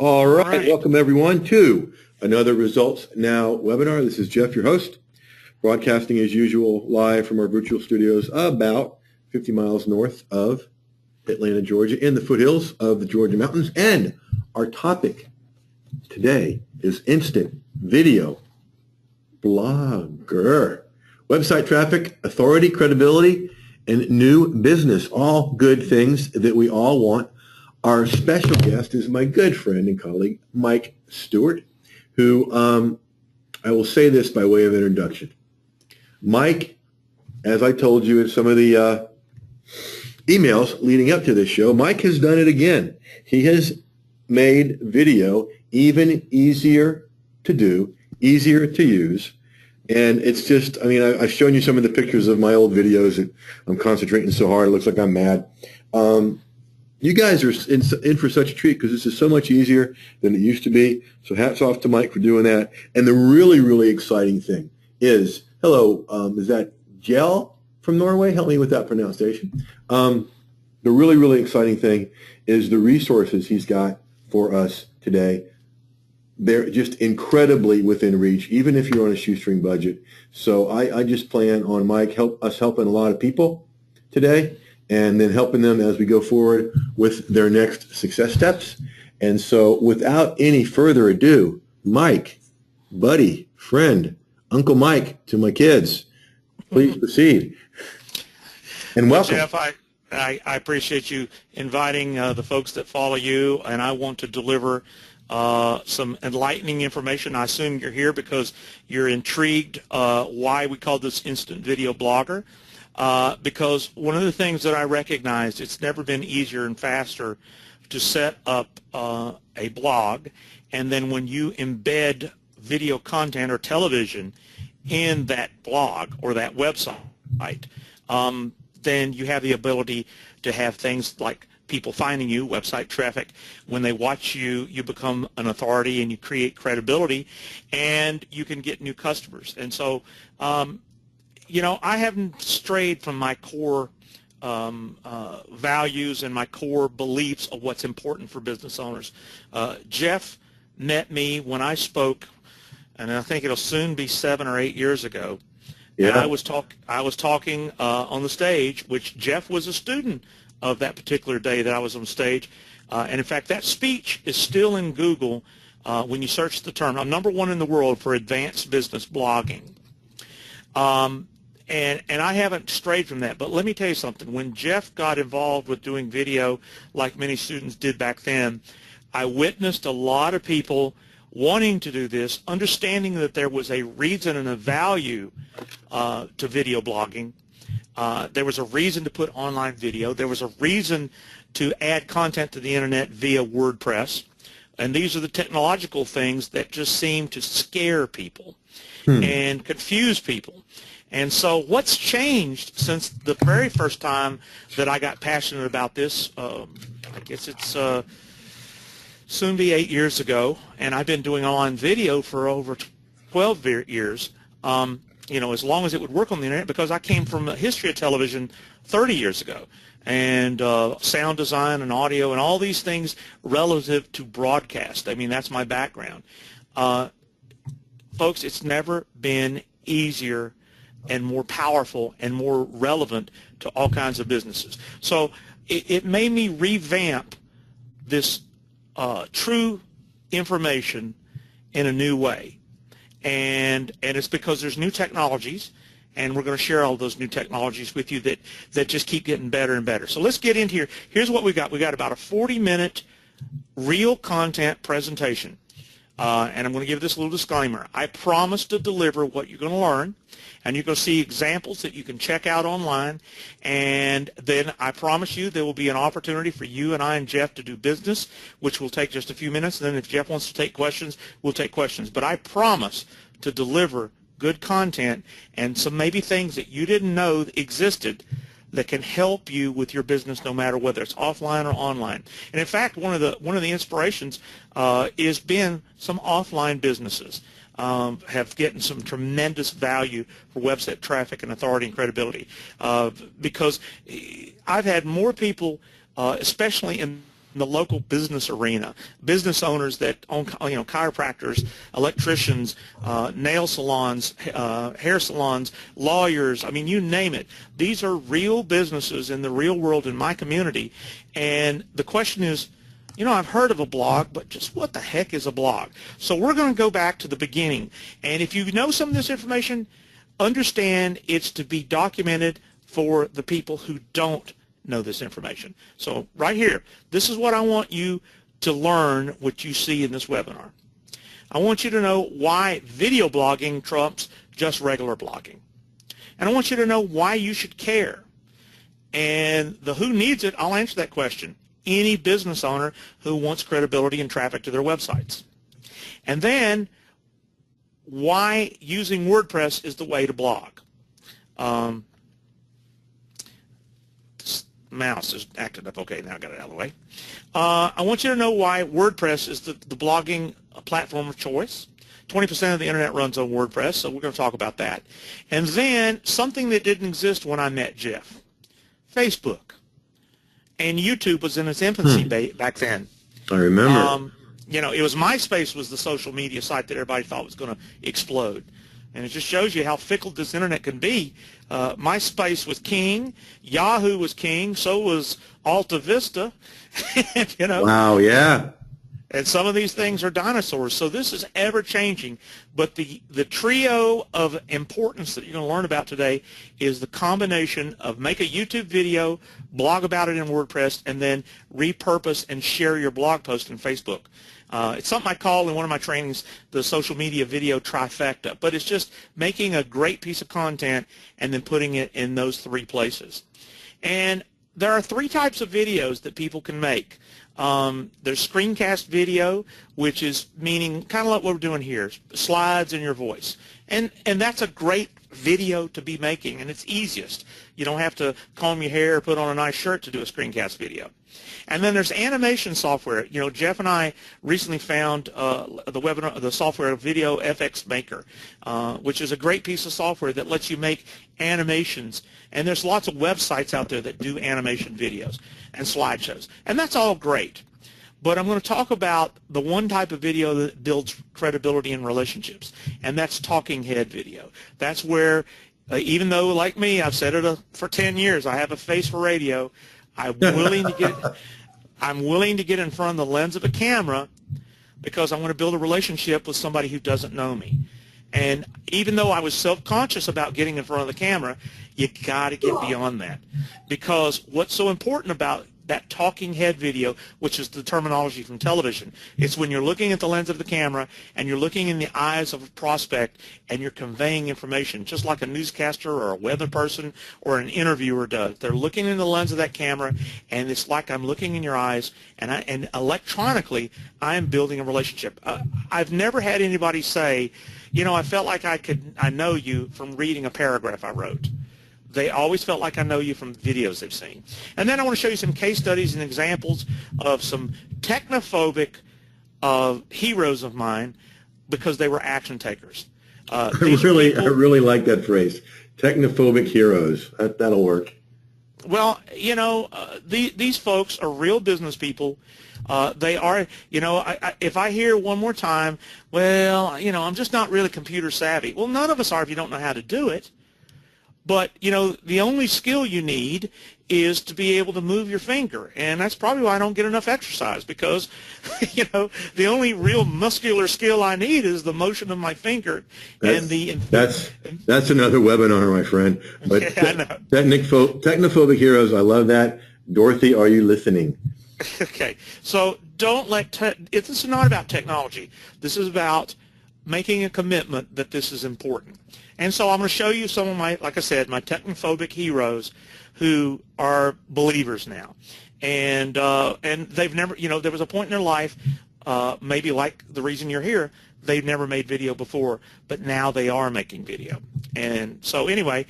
All right, welcome everyone to another Results Now webinar. This is Jeff, your host, broadcasting as usual live from our virtual studios about 50 miles north of Atlanta, Georgia, in the foothills of the Georgia mountains. And our topic today is instant video blogger. Website traffic, authority, credibility, and new business. All good things that we all want. Our special guest is my good friend and colleague, Mike Stewart, who I will say this by way of introduction. Mike, as I told you in some of the emails leading up to this show, Mike has done it again. He has made video even easier to do, easier to use. And it's just, I mean, I've shown you some of the pictures of my old videos. And I'm concentrating so hard, it looks like I'm mad. You guys are in for such a treat because this is so much easier than it used to be. So hats off to Mike for doing that. And the really, really exciting thing is, hello, is that Jell from Norway? Help me with that pronunciation. The really, really exciting thing is the resources he's got for us today. They're just incredibly within reach, even if you're on a shoestring budget. So I just plan on Mike helping a lot of people today, and then helping them as we go forward with their next success steps. And so without any further ado, Mike, buddy, friend, Uncle Mike to my kids, please proceed. And welcome. Jeff, I appreciate you inviting the folks that follow you, and I want to deliver some enlightening information. I assume you're here because you're intrigued why we call this instant video blogger. Because one of the things that I recognized, it's never been easier and faster to set up a blog, and then when you embed video content or television in that blog or that website, then you have the ability to have things like people finding you, website traffic. When they watch you, you become an authority and you create credibility, and you can get new customers. And so you know, I haven't strayed from my core values and my core beliefs of what's important for business owners. Jeff met me when I spoke, and I think it'll soon be 7 or 8 years ago. Yeah. And I was talking on the stage, which Jeff was a student of that particular day that I was on stage. And in fact, that speech is still in Google when you search the term. I'm #1 in the world for advanced business blogging. And I haven't strayed from that. But let me tell you something. When Jeff got involved with doing video, like many students did back then, I witnessed a lot of people wanting to do this, understanding that there was a reason and a value to video blogging. There was a reason to put online video. There was a reason to add content to the internet via WordPress. And these are the technological things that just seem to scare people and confuse people. And so what's changed since the very first time that I got passionate about this, I guess it's soon be 8 years ago, and I've been doing online video for over 12 years, you know, as long as it would work on the internet, because I came from a history of television 30 years ago, and sound design and audio and all these things relative to broadcast. I mean, that's my background. Folks, it's never been easier and more powerful and more relevant to all kinds of businesses. So it made me revamp this true information in a new way. And it's because there's new technologies, and we're going to share all those new technologies with you that just keep getting better and better. So let's get into here. Here's what we got. We got about a 40-minute real content presentation. And I'm going to give this little disclaimer. I promise to deliver what you're going to learn, and you're going to see examples that you can check out online, and then I promise you there will be an opportunity for you and I and Jeff to do business, which will take just a few minutes, and then if Jeff wants to take questions, we'll take questions. But I promise to deliver good content and some maybe things that you didn't know existed that can help you with your business, no matter whether it's offline or online. And in fact, one of the inspirations is been some offline businesses have gotten some tremendous value for website traffic and authority and credibility, because I've had more people, especially in the local business arena, business owners that own, chiropractors, electricians, nail salons, hair salons, lawyers, I mean, you name it. These are real businesses in the real world in my community. And the question is, I've heard of a blog, but just what the heck is a blog? So we're going to go back to the beginning. And if you know some of this information, understand it's to be documented for the people who don't know this information. So right here, this is what I want you to learn, what you see in this webinar. I want you to know why video blogging trumps just regular blogging. And I want you to know why you should care. And the who needs it, I'll answer that question. Any business owner who wants credibility and traffic to their websites. And then why using WordPress is the way to blog. This mouse is acting up. Okay, now I got it out of the way. I want you to know why WordPress is the blogging platform of choice. 20% of the internet runs on WordPress, so we're going to talk about that. And then something that didn't exist when I met Jeff, Facebook. And YouTube was in its infancy back then. I remember. It was MySpace was the social media site that everybody thought was going to explode. And it just shows you how fickle this internet can be. MySpace was king. Yahoo was king. So was Alta Vista. Wow, yeah. And some of these things are dinosaurs. So this is ever-changing. But the trio of importance that you're going to learn about today is the combination of make a YouTube video, blog about it in WordPress, and then repurpose and share your blog post in Facebook. It's something I call in one of my trainings the social media video trifecta. But it's just making a great piece of content and then putting it in those three places. And there are three types of videos that people can make. There's screencast video, which is meaning kind of like what we're doing here, slides in your voice. And that's a great video to be making, and it's easiest. You don't have to comb your hair or put on a nice shirt to do a screencast video. And then there's animation software. Jeff and I recently found the software Video FX Maker, which is a great piece of software that lets you make animations. And there's lots of websites out there that do animation videos and slideshows. And that's all great. But I'm going to talk about the one type of video that builds credibility in relationships, and that's talking head video. That's where, even though, like me, I've said it for 10 years, I have a face for radio, I'm willing to get in front of the lens of a camera because I want to build a relationship with somebody who doesn't know me. And even though I was self-conscious about getting in front of the camera, you got to get beyond that. Because what's so important about that talking head video, which is the terminology from television, it's when you're looking at the lens of the camera and you're looking in the eyes of a prospect and you're conveying information, just like a newscaster or a weather person or an interviewer does. They're looking in the lens of that camera, and it's like I'm looking in your eyes, and electronically I am building a relationship. I've never had anybody say, I felt like I know you from reading a paragraph I wrote. They always felt like I know you from videos they've seen. And then I want to show you some case studies and examples of some technophobic heroes of mine because they were action takers. I really like that phrase, technophobic heroes. That'll work. Well, these folks are real business people. They are, if I hear one more time, well, I'm just not really computer savvy. Well, none of us are if you don't know how to do it. But, the only skill you need is to be able to move your finger. And that's probably why I don't get enough exercise because, the only real muscular skill I need is the motion of my finger. That's another webinar, my friend. But yeah, I know. Technophobic heroes, I love that. Dorothy, are you listening? Okay. So don't let this is not about technology. This is about making a commitment that this is important. And so I'm going to show you some of my, like I said, my technophobic heroes who are believers now. And they've never, there was a point in their life, maybe like the reason you're here, they've never made video before, but now they are making video. And so anyway,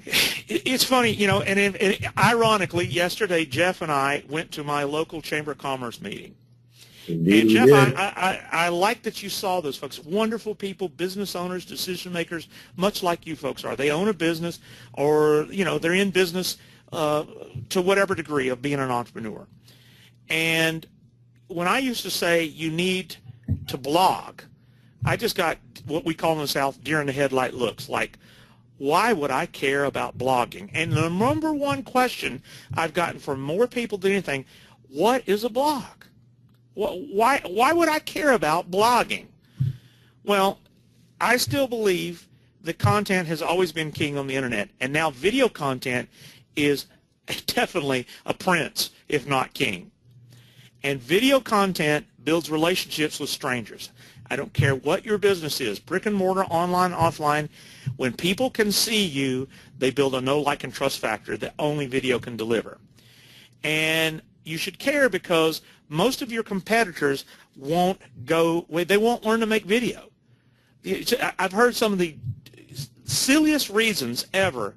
it's funny, and ironically, yesterday Jeff and I went to my local Chamber of Commerce meeting. Indeed, and Jeff, I like that you saw those folks. Wonderful people, business owners, decision makers, much like you folks are. They own a business or, they're in business to whatever degree of being an entrepreneur. And when I used to say you need to blog, I just got what we call in the South deer in the headlight looks, like, why would I care about blogging? And the number one question I've gotten from more people than anything, what is a blog? Why would I care about blogging? Well, I still believe that content has always been king on the internet, and now video content is definitely a prince, if not king. And video content builds relationships with strangers. I don't care what your business is, brick and mortar, online, offline. When people can see you, they build a know, like, and trust factor that only video can deliver. And you should care because most of your competitors won't learn to make video. I've heard some of the silliest reasons ever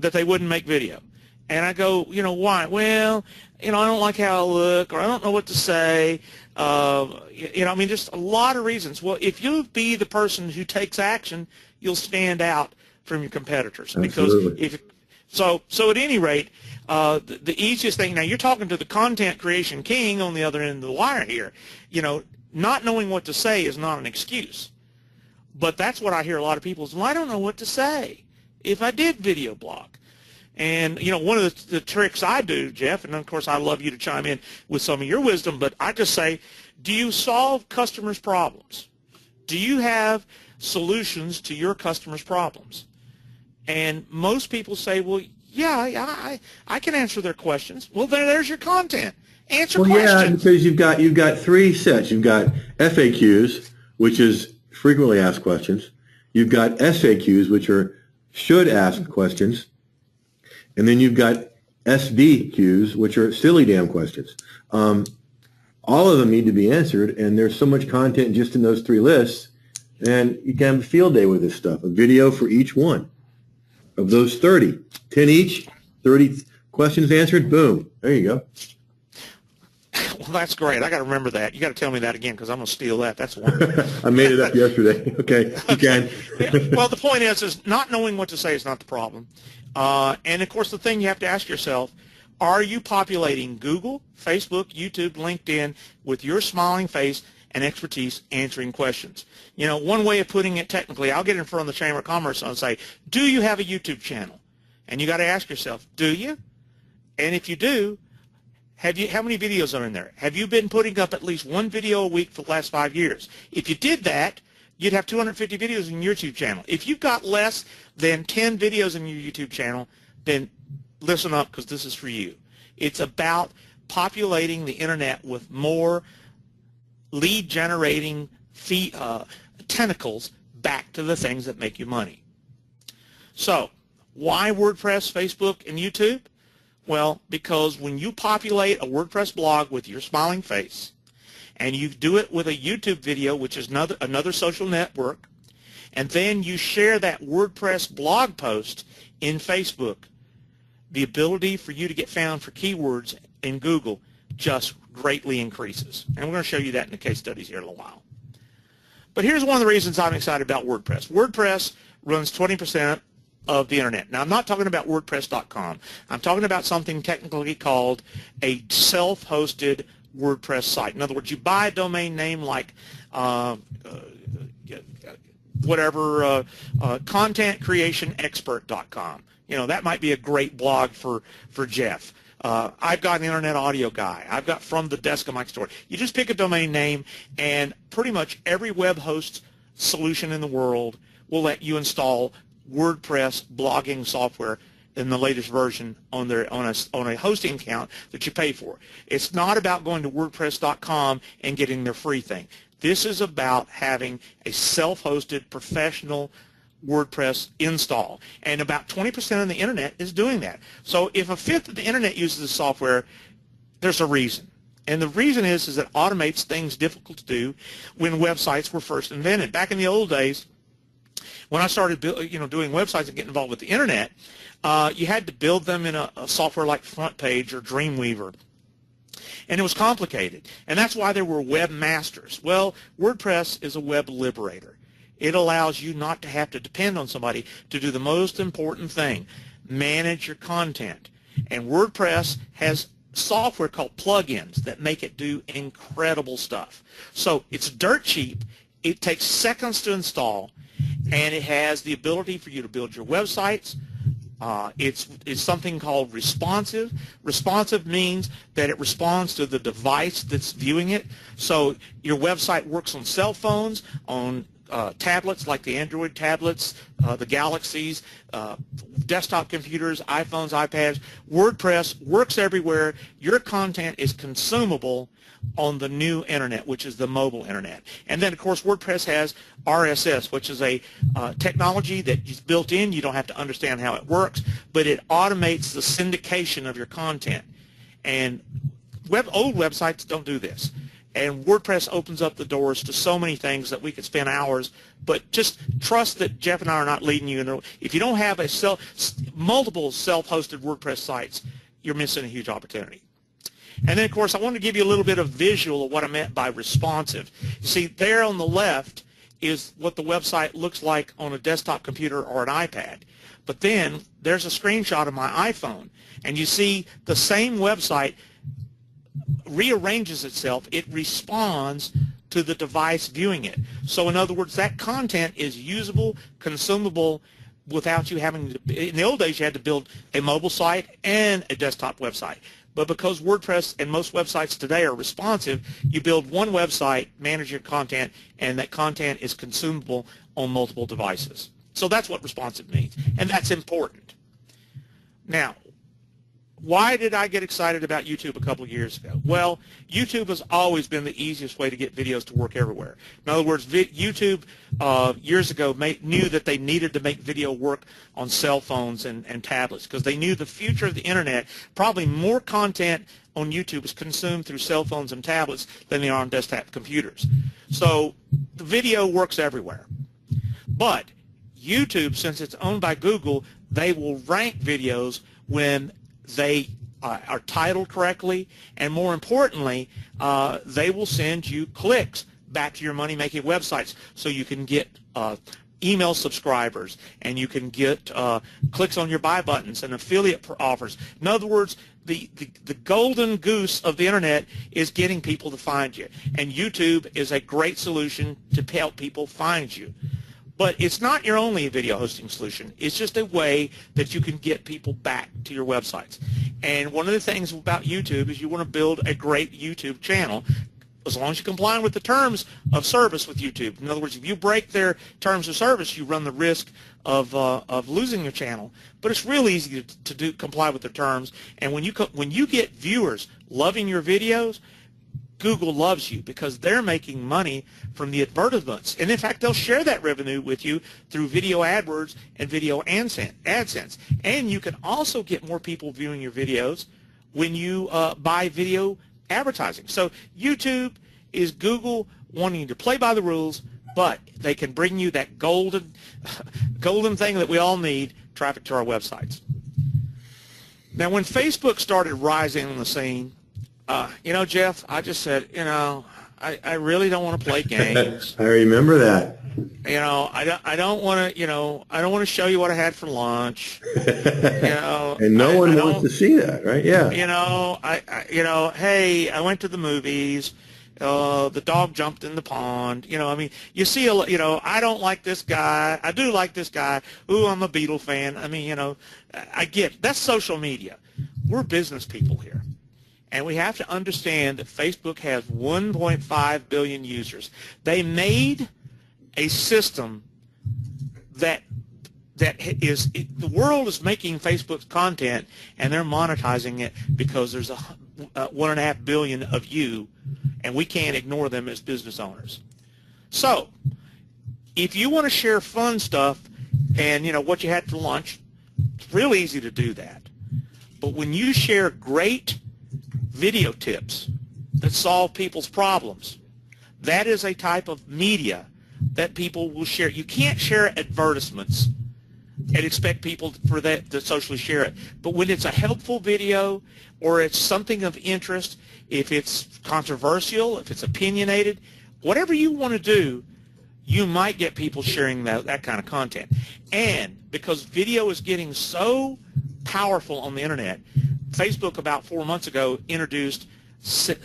that they wouldn't make video. And I go, why? Well, I don't like how I look, or I don't know what to say. Just a lot of reasons. Well, if you be the person who takes action, you'll stand out from your competitors. Absolutely. So at any rate, the easiest thing, now you're talking to the content creation king on the other end of the wire here. Not knowing what to say is not an excuse. But that's what I hear a lot of people is, well, I don't know what to say if I did video blog. And, one of the tricks I do, Jeff, and of course I love you to chime in with some of your wisdom, but I just say, do you solve customers' problems? Do you have solutions to your customers' problems? And most people say, well, yeah, I can answer their questions. Well, there's your content. Answer questions. Yeah, because you've got three sets. You've got FAQs, which is frequently asked questions. You've got SAQs, which are should ask questions. And then you've got SDQs, which are silly damn questions. All of them need to be answered, and there's so much content just in those three lists, and you can have a field day with this stuff, a video for each one of those 30. 10 each, 30 questions answered, boom, there you go. Well, that's great. I got to remember that. You got to tell me that again because I'm going to steal that. That's wonderful. I made it up yesterday. Okay, you can. Well, the point is not knowing what to say is not the problem. And, of course, the thing you have to ask yourself, are you populating Google, Facebook, YouTube, LinkedIn with your smiling face and expertise answering questions? One way of putting it technically, I'll get in front of the Chamber of Commerce and say, do you have a YouTube channel? And you got to ask yourself, do you? And if you do, how many videos are in there? Have you been putting up at least one video a week for the last 5 years? If you did that, you'd have 250 videos in your YouTube channel. If you've got less than 10 videos in your YouTube channel, then listen up because this is for you. It's about populating the internet with more lead-generating tentacles back to the things that make you money. So, why WordPress, Facebook, and YouTube? Well, because when you populate a WordPress blog with your smiling face, and you do it with a YouTube video, which is another social network, and then you share that WordPress blog post in Facebook, the ability for you to get found for keywords in Google just greatly increases. And we're going to show you that in the case studies here in a little while. But here's one of the reasons I'm excited about WordPress. WordPress runs 20% of the internet. Now, I'm not talking about WordPress.com. I'm talking about something technically called a self-hosted WordPress site. In other words, you buy a domain name like contentcreationexpert.com. That might be a great blog for Jeff. I've got an Internet Audio Guy. I've got From the Desk of Mike Store. You just pick a domain name, and pretty much every web host solution in the world will let you install WordPress blogging software in the latest version on a hosting account that you pay for. It's not about going to WordPress.com and getting their free thing. This is about having a self-hosted professional WordPress install, and about 20% of the internet is doing that. So if a fifth of the internet uses the software, there's a reason. And the reason is that it automates things difficult to do when websites were first invented. Back in the old days, when I started doing websites and getting involved with the internet, you had to build them in a software like FrontPage or Dreamweaver. And it was complicated. And that's why there were webmasters. Well, WordPress is a web liberator. It allows you not to have to depend on somebody to do the most important thing, manage your content. And WordPress has software called plugins that make it do incredible stuff. So it's dirt cheap. It takes seconds to install, and it has the ability for you to build your websites. It's something called responsive. Responsive means that it responds to the device that's viewing it. So your website works on cell phones, on tablets like the Android tablets, the Galaxies, desktop computers, iPhones, iPads. WordPress works everywhere. Your content is consumable on the new internet, which is the mobile internet. And then, of course, WordPress has RSS, which is a technology that is built in. You don't have to understand how it works, but it automates the syndication of your content. And old websites don't do this. And WordPress opens up the doors to so many things that we could spend hours, but just trust that Jeff and I are not leading you. If you don't have multiple self-hosted WordPress sites, you're missing a huge opportunity. And then, of course, I want to give you a little bit of visual of what I meant by responsive. See, there on the left is what the website looks like on a desktop computer or an iPad. But then there's a screenshot of my iPhone, and you see the same website rearranges itself. It responds to the device viewing it. So in other words, that content is usable, consumable, without you having to. In the old days, you had to build a mobile site and a desktop website. But because WordPress and most websites today are responsive, you build one website, manage your content, and that content is consumable on multiple devices. So that's what responsive means, and that's important. Now, why did I get excited about YouTube a couple of years ago? Well, YouTube has always been the easiest way to get videos to work everywhere. In other words, YouTube years ago knew that they needed to make video work on cell phones and tablets because they knew the future of the internet, probably more content on YouTube is consumed through cell phones and tablets than they are on desktop computers. So the video works everywhere. But YouTube, since it's owned by Google, they will rank videos when they are titled correctly, and more importantly, they will send you clicks back to your money-making websites so you can get email subscribers and you can get clicks on your buy buttons and affiliate offers. In other words, the golden goose of the internet is getting people to find you, and YouTube is a great solution to help people find you. But it's not your only video hosting solution. It's just a way that you can get people back to your websites. And one of the things about YouTube is you want to build a great YouTube channel as long as you comply with the terms of service with YouTube. In other words, if you break their terms of service, you run the risk of losing your channel. But it's real easy to comply with the terms. And when you get viewers loving your videos, Google loves you because they're making money from the advertisements. And in fact, they'll share that revenue with you through video AdWords and video AdSense. And you can also get more people viewing your videos when you buy video advertising. So YouTube is Google wanting to play by the rules, but they can bring you that golden thing that we all need, traffic to our websites. Now, when Facebook started rising on the scene, Jeff, I just said, I really don't want to play games. I remember that. I don't want to, I don't want to show you what I had for lunch. And no one wants to see that, right? Yeah. Hey, I went to the movies. The dog jumped in the pond. You see, I don't like this guy. I do like this guy. Ooh, I'm a Beatle fan. I get it. That's social media. We're business people here. And we have to understand that Facebook has 1.5 billion users. They made a system that is, the world is making Facebook's content, and they're monetizing it because there's 1.5 billion of you, and we can't ignore them as business owners. So, if you want to share fun stuff and, what you had for lunch, it's real easy to do that. But when you share great video tips that solve people's problems, that is a type of media that people will share. You can't share advertisements and expect people for that to socially share it. But when it's a helpful video or it's something of interest, if it's controversial, if it's opinionated, whatever you want to do, you might get people sharing that kind of content. And because video is getting so powerful on the internet, Facebook about 4 months ago introduced,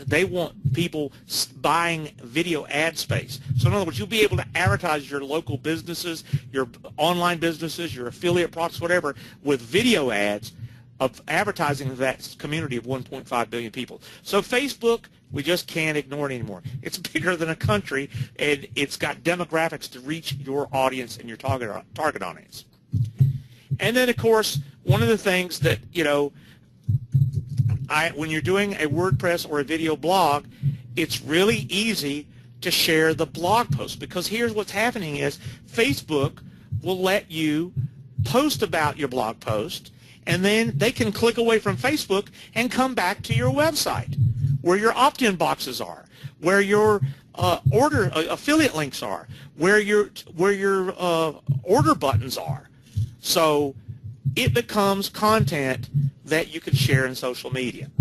they want people buying video ad space. So in other words, you'll be able to advertise your local businesses, your online businesses, your affiliate products, whatever, with video ads of advertising to that community of 1.5 billion people. So Facebook, we just can't ignore it anymore. It's bigger than a country, and it's got demographics to reach your audience and your target audience. And then, of course, one of the things that, when you're doing a WordPress or a video blog, it's really easy to share the blog post, because here's what's happening is Facebook will let you post about your blog post, and then they can click away from Facebook and come back to your website where your opt-in boxes are, where your affiliate links are, where your order buttons are. So it becomes content that you can share in social media.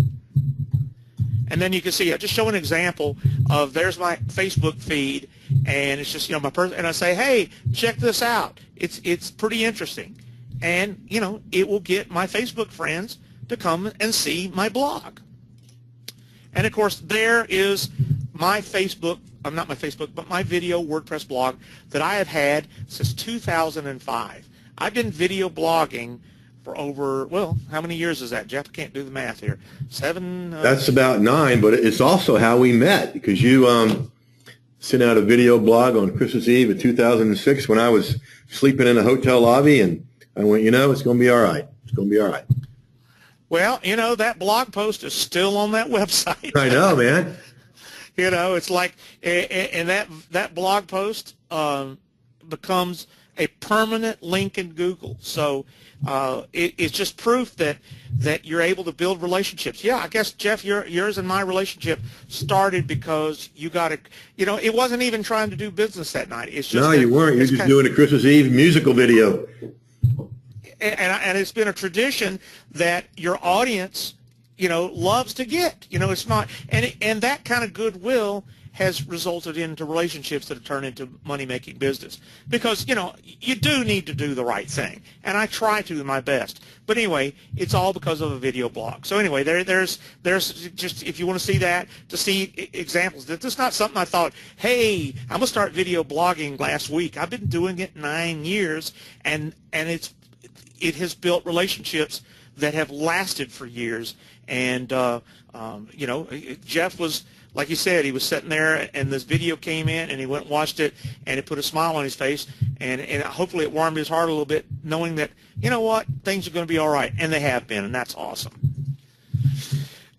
And then you can see, I just show an example of, there's my Facebook feed, and it's just, my person, and I say, hey, check this out. It's pretty interesting. And, it will get my Facebook friends to come and see my blog. And, of course, there is my Facebook, not my Facebook, but my video WordPress blog that I have had since 2005. I've been video blogging for over, well, how many years is that, Jeff? I can't do the math here. 7? That's about 9, but it's also how we met, because you sent out a video blog on Christmas Eve of 2006 when I was sleeping in a hotel lobby, and I went, it's going to be all right. It's going to be all right. Well, that blog post is still on that website. I know, man. It's like, and that blog post becomes a permanent link in Google. So it's just proof that you're able to build relationships. Yeah, I guess, Jeff, yours and my relationship started because you got it wasn't even trying to do business that night. It's just, no, you weren't. You're just doing a Christmas Eve musical video. And it's been a tradition that your audience, loves to get. It's not, and that kind of goodwill has resulted into relationships that have turned into money-making business. Because, you do need to do the right thing, and I try to do my best. But anyway, it's all because of a video blog. So anyway, there's just, if you want to see that, to see examples. This is not something I thought, hey, I'm going to start video blogging last week. I've been doing it 9 years, and it has built relationships that have lasted for years. And, Jeff was, like you said, he was sitting there, and this video came in, and he went and watched it, and it put a smile on his face, and hopefully it warmed his heart a little bit, knowing that, things are going to be all right, and they have been, and that's awesome.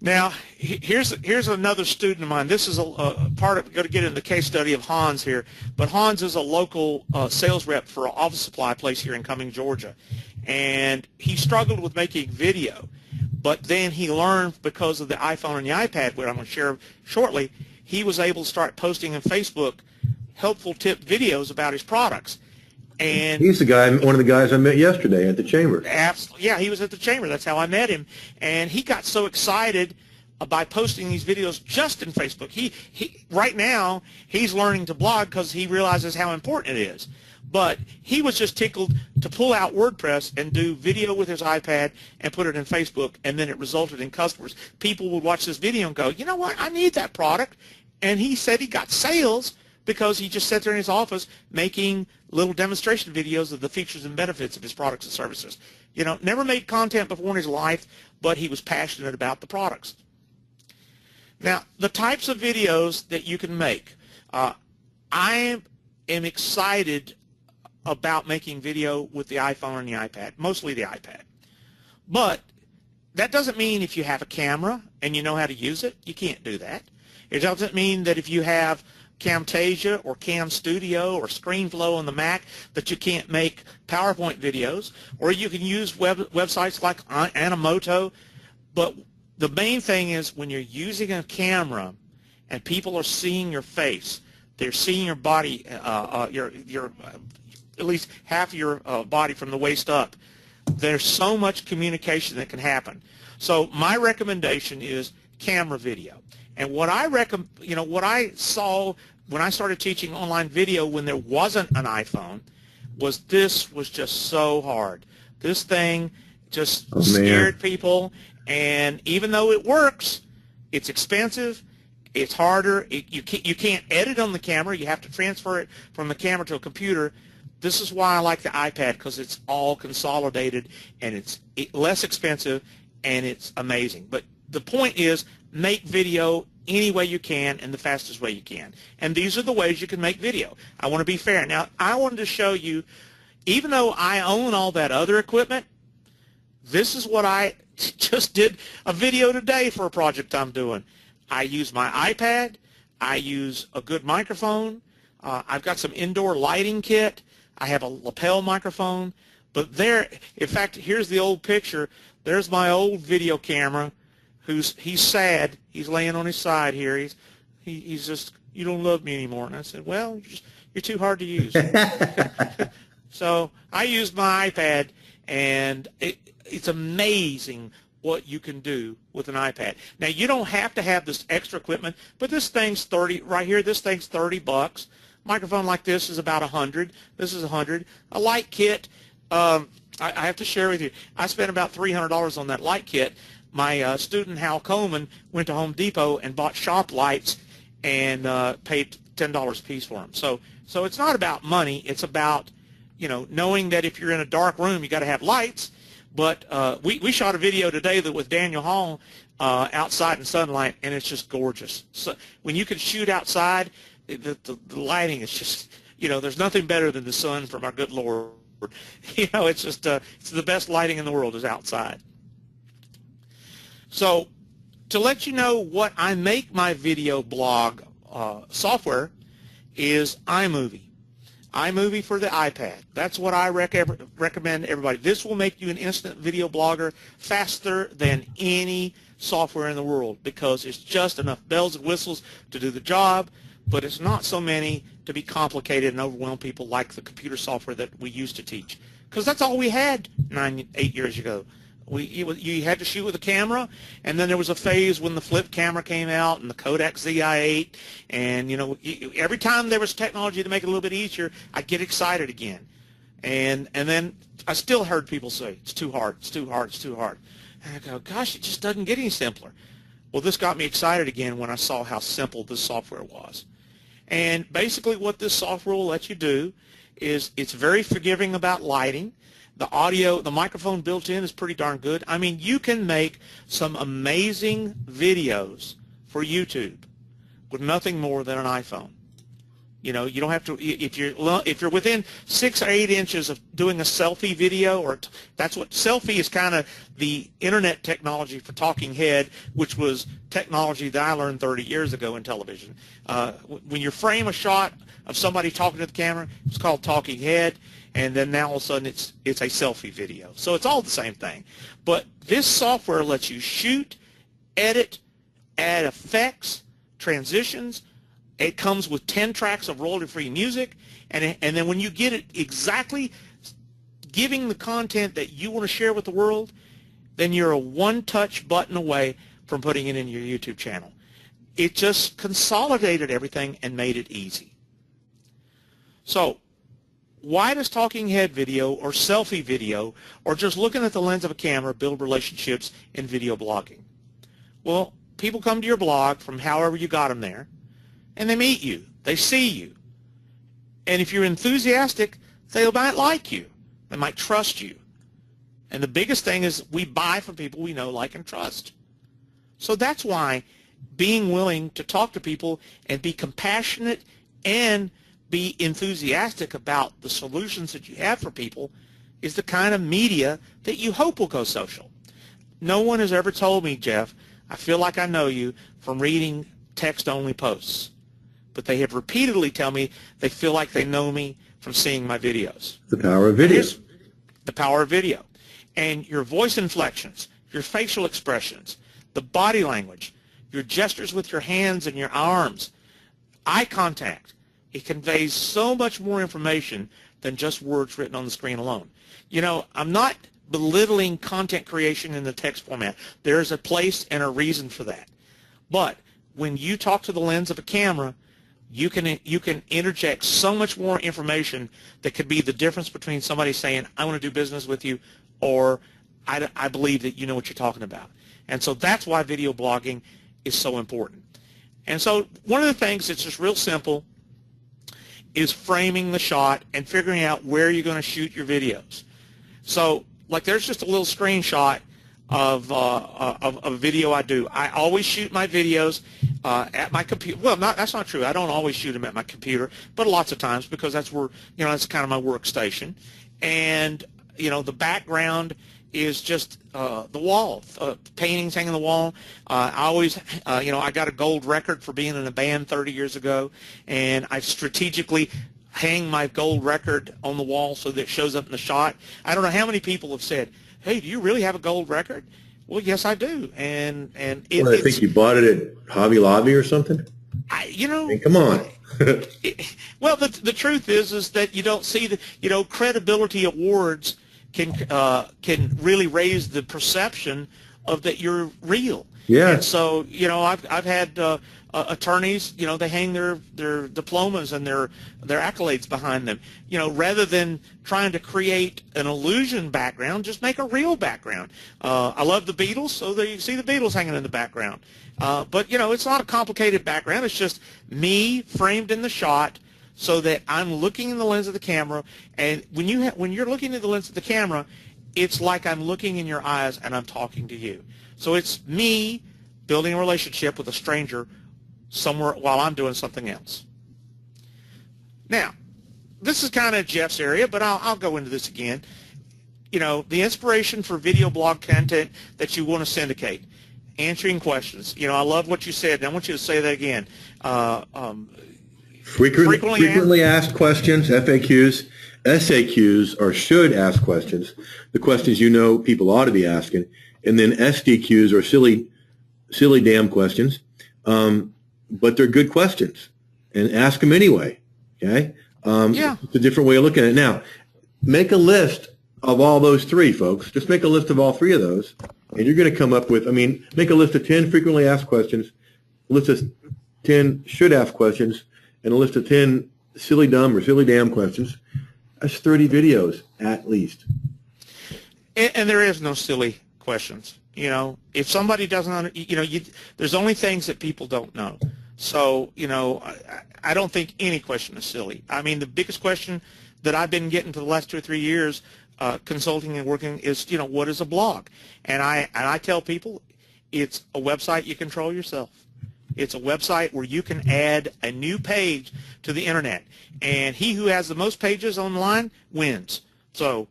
Now, here's another student of mine. This is a part of, going to get into the case study of Hans here, but Hans is a local sales rep for an office supply place here in Cumming, Georgia, and he struggled with making video. But then he learned, because of the iPhone and the iPad, which I'm going to share shortly, he was able to start posting on Facebook helpful tip videos about his products. And he's one of the guys I met yesterday at the chamber. Absolutely, yeah, he was at the chamber. That's how I met him. And he got so excited by posting these videos just in Facebook. He right now, he's learning to blog because he realizes how important it is. But he was just tickled to pull out WordPress and do video with his iPad and put it in Facebook, and then it resulted in customers. People would watch this video and go, you know what, I need that product. And he said he got sales because he just sat there in his office making little demonstration videos of the features and benefits of his products and services. Never made content before in his life, but he was passionate about the products. Now, the types of videos that you can make. I am excited about making video with the iPhone and the iPad, mostly the iPad. But that doesn't mean if you have a camera and you know how to use it, you can't do that. It doesn't mean that if you have Camtasia or Cam Studio or ScreenFlow on the Mac that you can't make PowerPoint videos, or you can use websites like Animoto. But the main thing is, when you're using a camera and people are seeing your face, they're seeing your body, your at least half of your body from the waist up. There's so much communication that can happen. So my recommendation is camera video. And what what I saw when I started teaching online video when there wasn't an iPhone was this was just so hard. This thing just scared people, And even though it works, it's expensive, it's harder, you can't edit on the camera, you have to transfer it from the camera to a computer. This is why I like the iPad, because it's all consolidated and it's less expensive and it's amazing. But the point is, make video any way you can and the fastest way you can. And these are the ways you can make video. I want to be fair. Now, I wanted to show you, even though I own all that other equipment, this is what I just did a video today for a project I'm doing. I use my iPad. I use a good microphone. I've got some indoor lighting kit. I have a lapel microphone. But there, in fact, here's the old picture. There's my old video camera. He's sad. He's laying on his side here. He's just, you don't love me anymore. And I said, well, you're too hard to use. So I used my iPad, and it's amazing what you can do with an iPad. Now, you don't have to have this extra equipment, but this thing's 30 right here. This thing's $30. Microphone like this is about 100. This is 100. A light kit. I have to share with you. I spent about $300 on that light kit. My student Hal Coleman went to Home Depot and bought shop lights and paid $10 a piece for them. So it's not about money. It's about, you know, knowing that if you're in a dark room, you got to have lights. But we shot a video today that with Daniel Hall outside in sunlight, and it's just gorgeous. So when you can shoot outside, the lighting is just, you know, there's nothing better than the sun from our good Lord. You know, it's just it's the best lighting in the world is outside. So to let you know what I make my video blog software is iMovie. iMovie for the iPad. That's what I recommend everybody. This will make you an instant video blogger faster than any software in the world, because it's just enough bells and whistles to do the job, but it's not so many to be complicated and overwhelm people like the computer software that we used to teach, because that's all we had 8 years ago. You had to shoot with a camera, and then there was a phase when the flip camera came out and the Kodak ZI-8, and you know, every time there was technology to make it a little bit easier, I'd get excited again. And then I still heard people say, it's too hard, it's too hard, it's too hard. And I go, gosh, it just doesn't get any simpler. Well, this got me excited again when I saw how simple this software was. And basically what this software will let you do is it's very forgiving about lighting. The audio, the microphone built in is pretty darn good. I mean, you can make some amazing videos for YouTube with nothing more than an iPhone. You know, you don't have to, if you're within 6 or 8 inches of doing a selfie video, or that's what selfie is, kind of the internet technology for talking head, which was technology that I learned 30 years ago in television. When you frame a shot of somebody talking to the camera, it's called talking head, and then now all of a sudden it's a selfie video. So it's all the same thing. But this software lets you shoot, edit, add effects, transitions. It comes with 10 tracks of royalty-free music, and then when you get it exactly giving the content that you want to share with the world, then you're a one-touch button away from putting it in your YouTube channel. It just consolidated everything and made it easy. So why does talking head video or selfie video or just looking at the lens of a camera build relationships in video blogging? Well, people come to your blog from however you got them there, and they meet you, they see you, and if you're enthusiastic, they might like you, they might trust you. And the biggest thing is we buy from people we know, like, and trust. So that's why being willing to talk to people and be compassionate and be enthusiastic about the solutions that you have for people is the kind of media that you hope will go social. No one has ever told me, Jeff, I feel like I know you from reading text-only posts. But they have repeatedly tell me they feel like they know me from seeing my videos. The power of video. Here's the power of video. And your voice inflections, your facial expressions, the body language, your gestures with your hands and your arms, eye contact. It conveys so much more information than just words written on the screen alone. You know, I'm not belittling content creation in the text format. There's a place and a reason for that. But when you talk to the lens of a camera, you can interject so much more information that could be the difference between somebody saying, I want to do business with you, or I believe that you know what you're talking about. And so that's why video blogging is so important. And so one of the things that's just real simple is framing the shot and figuring out where you're going to shoot your videos. So, like, there's just a little screenshot of a video I do. I always shoot my videos at my computer. Well, that's not true. I don't always shoot them at my computer, but lots of times, because that's where, that's kind of my workstation. And, the background is just the wall, paintings hanging on the wall. I always, I got a gold record for being in a band 30 years ago, and I strategically hang my gold record on the wall so that it shows up in the shot. I don't know how many people have said, "Hey, do you really have a gold record?" Well, yes, I do. And well, I think you bought it at Hobby Lobby or something. I mean, come on. Well, the truth is that you don't see the credibility awards can really raise the perception of that you're real. Yeah. And so I've had attorneys, they hang their diplomas and their accolades behind them. Rather than trying to create an illusion background, just make a real background. I love the Beatles, so there you see the Beatles hanging in the background. But it's not a complicated background. It's just me framed in the shot, so that I'm looking in the lens of the camera. And when you're looking in the lens of the camera, it's like I'm looking in your eyes and I'm talking to you. So it's me building a relationship with a stranger somewhere while I'm doing something else. Now, this is kind of Jeff's area, but I'll go into this again. The inspiration for video blog content that you want to syndicate, answering questions. I love what you said, and I want you to say that again. Frequently asked questions, FAQs, SAQs, or should ask questions, the questions people ought to be asking, and then SDQs, or silly damn questions, but they're good questions, and ask them anyway, okay? It's a different way of looking at it. Now, make a list of all those three, folks. Just make a list of all three of those, and you're going to come up with, make a list of 10 frequently asked questions, a list of 10 should ask questions, and a list of 10 silly dumb or silly damn questions. That's 30 videos at least. And there is no silly questions. If somebody doesn't, there's only things that people don't know. So, I don't think any question is silly. The biggest question that I've been getting for the last 2 or 3 years, consulting and working, is, what is a blog? And I tell people it's a website you control yourself. It's a website where you can add a new page to the internet, and he who has the most pages online wins. So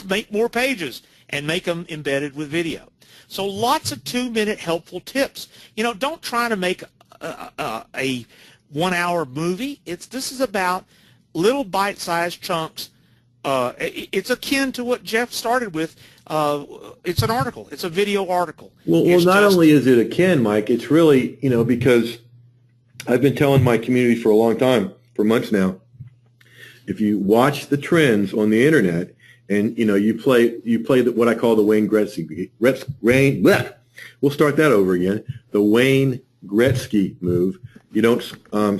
make more pages and make them embedded with video. So lots of 2-minute helpful tips. Don't try to make a 1-hour movie. This is about little bite-sized chunks. It's akin to what Jeff started with. It's an article. It's a video article. Well, not only is it akin, Mike, it's really, because I've been telling my community for a long time, for months now, if you watch the trends on the internet and, you play what I call the Wayne Gretzky, we'll start that over again, the Wayne Gretzky move. You don't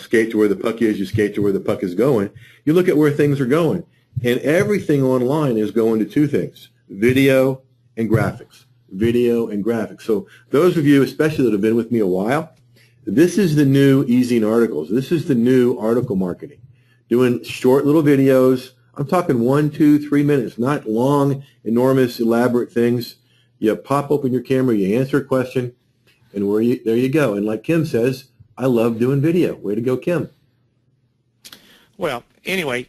skate to where the puck is, you skate to where the puck is going. You look at where things are going. And everything online is going to two things: video and graphics. Video and graphics. So those of you, especially that have been with me a while, this is the new easy articles. This is the new article marketing. Doing short little videos. I'm talking 1, 2, 3 minutes, not long, enormous, elaborate things. You pop open your camera, you answer a question, and there you go. And like Kim says, I love doing video. Way to go, Kim. Well, anyway,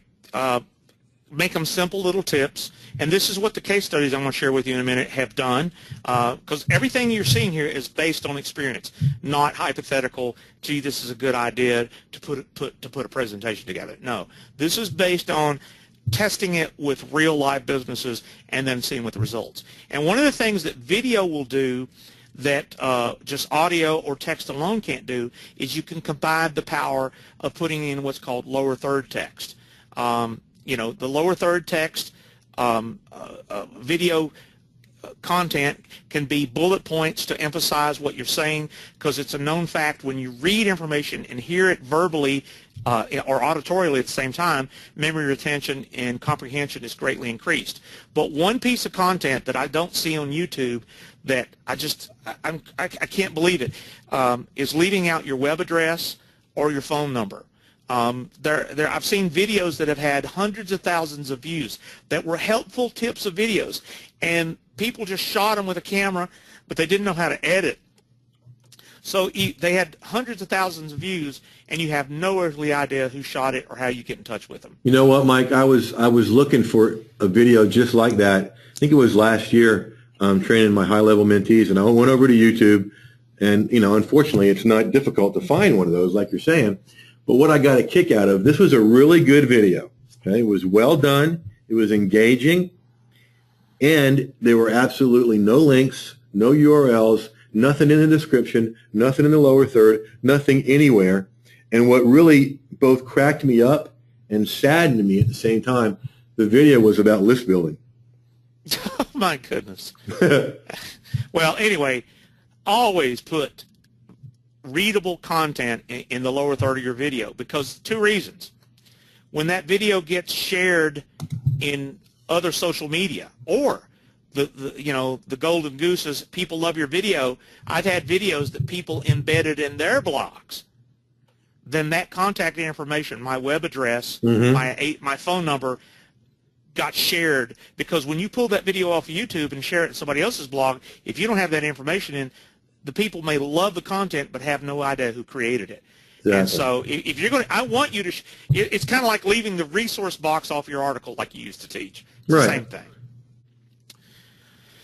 make them simple little tips. And this is what the case studies I'm going to share with you in a minute have done, because everything you're seeing here is based on experience, not hypothetical, gee, this is a good idea to put a presentation together. No, this is based on testing it with real live businesses and then seeing what the results. And one of the things that video will do that just audio or text alone can't do is you can combine the power of putting in what's called lower third text. The lower third text video content can be bullet points to emphasize what you're saying, because it's a known fact when you read information and hear it verbally or auditorially at the same time, memory retention and comprehension is greatly increased. But one piece of content that I don't see on YouTube that I can't believe it is leaving out your web address or your phone number. I've seen videos that have had hundreds of thousands of views that were helpful tips of videos, and people just shot them with a camera, but they didn't know how to edit. So they had hundreds of thousands of views, and you have no earthly idea who shot it or how you get in touch with them. You know what, Mike? I was looking for a video just like that. I think it was last year, training my high-level mentees, and I went over to YouTube, and, you know, unfortunately, it's not difficult to find one of those, like you're saying. But what I got a kick out of, this was a really good video. Okay, it was well done. It was engaging, and there were absolutely no links, no URLs, nothing in the description, nothing in the lower third, nothing anywhere. And what really both cracked me up and saddened me at the same time, the video was about list building. Oh, my goodness. Well, anyway, always put readable content in the lower third of your video, because two reasons. When that video gets shared in other social media, or the golden gooses, people love your video. I've had videos that people embedded in their blogs. Then that contact information, my web address, my phone number, got shared, because when you pull that video off of YouTube and share it in somebody else's blog, if you don't have that information in, the people may love the content but have no idea who created it. Exactly. And so if you're going to, I want you to, it's kind of like leaving the resource box off your article like you used to teach. It's the same thing.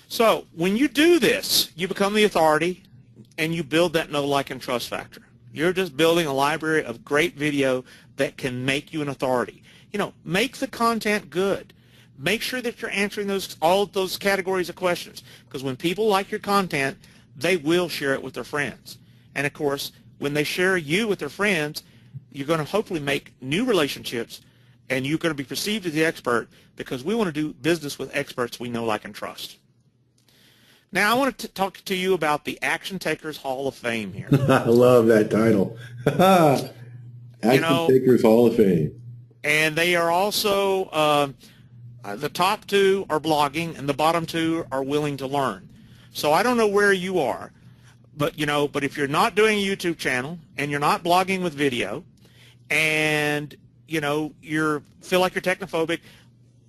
So when you do this, you become the authority, and you build that know, like, and trust factor. You're just building a library of great video that can make you an authority. You know, make the content good. Make sure that you're answering all of those categories of questions, because when people like your content, they will share it with their friends. And, of course, when they share you with their friends, you're going to hopefully make new relationships, and you're going to be perceived as the expert, because we want to do business with experts we know, like, and trust. Now, I want to talk to you about the Action Takers Hall of Fame here. I love that title. Action Takers Hall of Fame. And they are also, the top two are blogging, and the bottom two are willing to learn. So I don't know where you are, but if you're not doing a YouTube channel, and you're not blogging with video, and you feel like you're technophobic,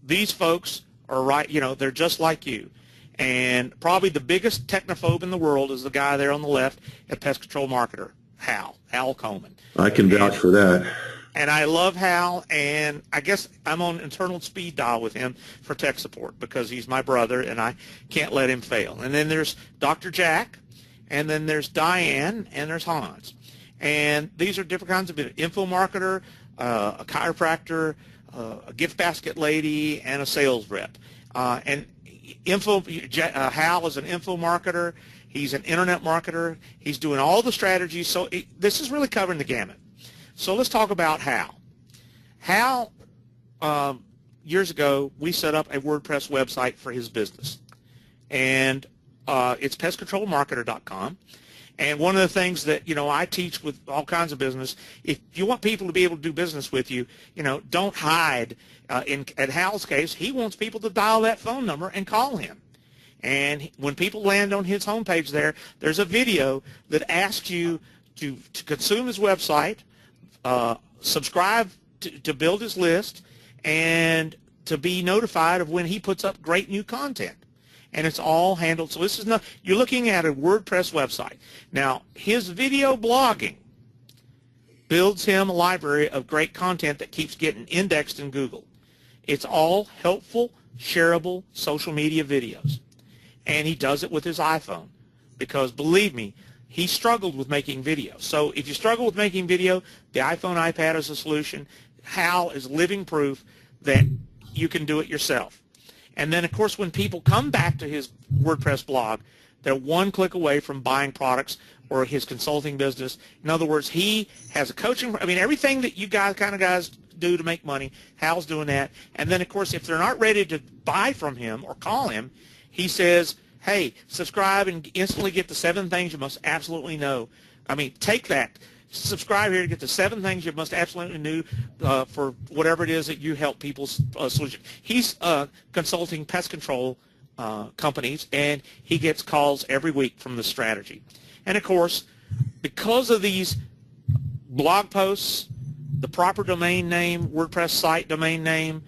these folks are right. They're just like you. And probably the biggest technophobe in the world is the guy there on the left at Pest Control Marketer, Hal Coleman. I can vouch for that. And I love Hal, and I guess I'm on internal speed dial with him for tech support, because he's my brother, and I can't let him fail. And then there's Dr. Jack, and then there's Diane, and there's Hans. And these are different kinds of info marketer, a chiropractor, a gift basket lady, and a sales rep. And Hal is an info marketer. He's an internet marketer. He's doing all the strategies. So this is really covering the gamut. So let's talk about Hal. Hal, years ago, we set up a WordPress website for his business. And it's pestcontrolmarketer.com. And one of the things that, I teach with all kinds of business, if you want people to be able to do business with you, don't hide. At Hal's case, he wants people to dial that phone number and call him. And when people land on his homepage there's a video that asks you to consume his website, subscribe to build his list, and to be notified of when he puts up great new content. And it's all handled. So this is not, you're looking at a WordPress website. Now, his video blogging builds him a library of great content that keeps getting indexed in Google. It's all helpful, shareable social media videos. And he does it with his iPhone, because believe me, he struggled with making video. So if you struggle with making video, the iPhone, iPad is a solution. Hal is living proof that you can do it yourself. And then, of course, when people come back to his WordPress blog, they're one click away from buying products or his consulting business. In other words, he has a coaching, everything that you guys do to make money, Hal's doing that. And then, of course, if they're not ready to buy from him or call him, he says, hey, subscribe and instantly get the 7 things you must absolutely know. Take that. subscribe here to get the 7 things you must absolutely know for whatever it is that you help people's solution. He's consulting pest control companies, and he gets calls every week from the strategy. And of course, because of these blog posts, the proper domain name, WordPress site domain name,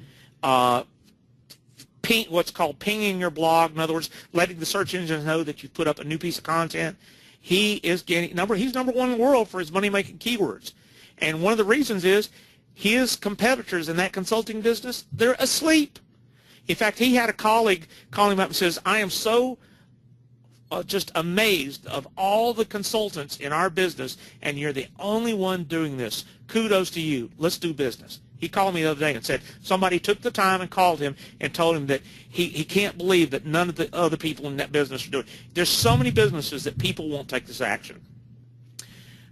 what's called pinging your blog, in other words, letting the search engines know that you put up a new piece of content, he is getting he's number 1 in the world for his money-making keywords. And one of the reasons is his competitors in that consulting business, they're asleep. In fact, he had a colleague call him up and says, I am so just amazed of all the consultants in our business, and you're the only one doing this. Kudos to you. Let's do business. He called me the other day and said somebody took the time and called him and told him that he can't believe that none of the other people in that business are doing it. There's so many businesses that people won't take this action.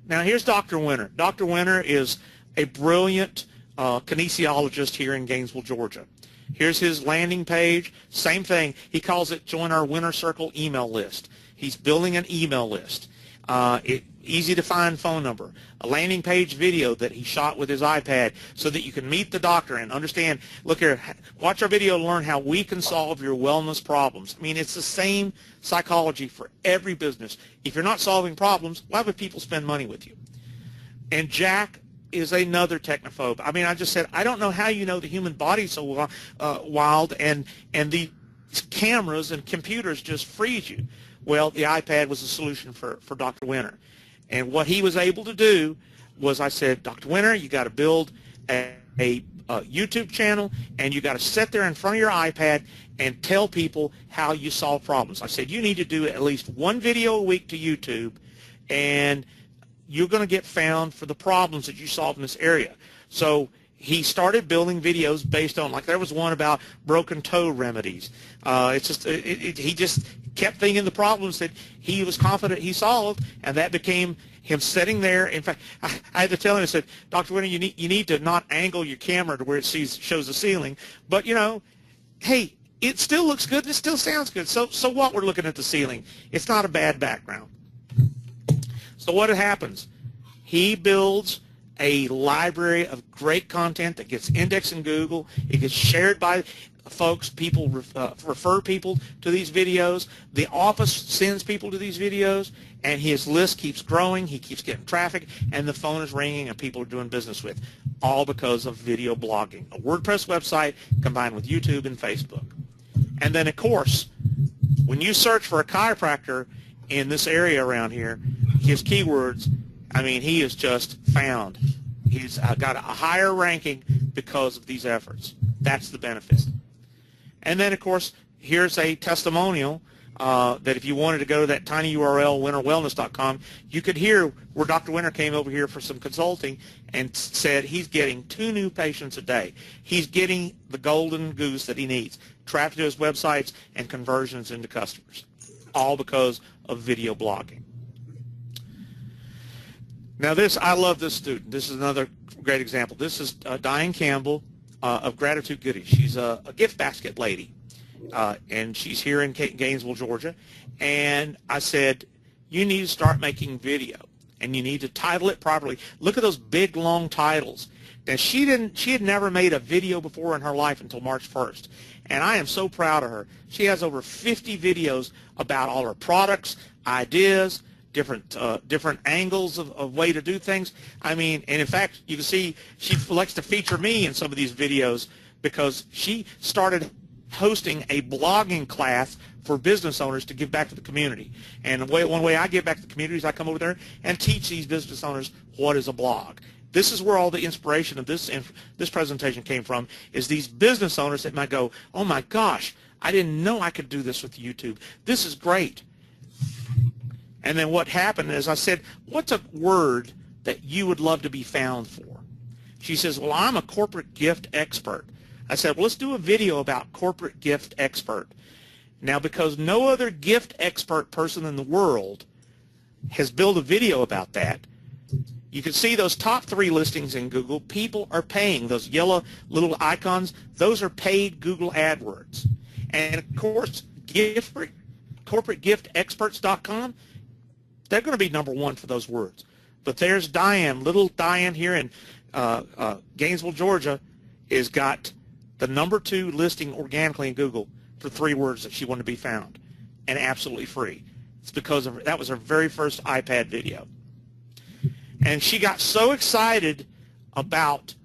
Now here's Dr. Winter. Dr. Winter is a brilliant kinesiologist here in Gainesville, Georgia. Here's his landing page. Same thing. He calls it Join Our Winter Circle email list. He's building an email list. Easy to find phone number. A landing page video that he shot with his iPad so that you can meet the doctor and understand, look here, watch our video to learn how we can solve your wellness problems. I mean, it's the same psychology for every business. If you're not solving problems, why would people spend money with you? And Jack is another technophobe. I mean, I just said, I don't know how you know the human body so wild, and the cameras and computers just freeze you. Well, the iPad was a solution for Dr. Winter. And what he was able to do was, I said, Dr. Winter, you got to build a YouTube channel, and you got to sit there in front of your iPad and tell people how you solve problems. I said, you need to do at least 1 video a week to YouTube, and you're going to get found for the problems that you solve in this area. So he started building videos based on, like there was one about broken toe remedies. He just kept thinking the problems that he was confident he solved, and that became him sitting there. In fact, I had to tell him, I said, Dr. Winter, you need to not angle your camera to where it shows the ceiling, but you know, hey, it still looks good and it still sounds good. So what, we're looking at the ceiling. It's not a bad background. So what happens? He builds a library of great content that gets indexed in Google. It gets shared by folks. People refer people to these videos. The office sends people to these videos, and his list keeps growing. He keeps getting traffic, and the phone is ringing, and people are doing business with, all because of video blogging. A WordPress website combined with YouTube and Facebook. And then, of course, when you search for a chiropractor in this area around here, his keywords, I mean, he is just found. He's got a higher ranking because of these efforts. That's the benefit. And then, of course, here's a testimonial that if you wanted to go to that tiny URL, winterwellness.com, you could hear where Dr. Winter came over here for some consulting and said he's getting 2 new patients a day. He's getting the golden goose that he needs, traffic to his websites and conversions into customers, all because of video blogging. Now this, I love this student. This is another great example. This is Diane Campbell of Gratitude Goodies. She's a gift basket lady, and she's here in Gainesville, Georgia. And I said, you need to start making video, and you need to title it properly. Look at those big, long titles. Now she had never made a video before in her life until March 1st, and I am so proud of her. She has over 50 videos about all her products, ideas, different angles of way to do things. I mean, and in fact, you can see she likes to feature me in some of these videos because she started hosting a blogging class for business owners to give back to the community. And one way I give back to the community is I come over there and teach these business owners what is a blog. This is where all the inspiration of this presentation came from, is these business owners that might go, oh my gosh, I didn't know I could do this with YouTube. This is great. And then what happened is I said, what's a word that you would love to be found for? She says, well, I'm a corporate gift expert. I said, well, let's do a video about corporate gift expert. Now, because no other gift expert person in the world has built a video about that, you can see those top 3 listings in Google. People are paying. Those yellow little icons, those are paid Google AdWords. And, of course, corporategiftexperts.com, they're going to be number 1 for those words. But there's Diane, little Diane here in Gainesville, Georgia, has got the #2 listing organically in Google for 3 words that she wanted to be found, and absolutely free. It's because that was her very first iPad video. And she got so excited about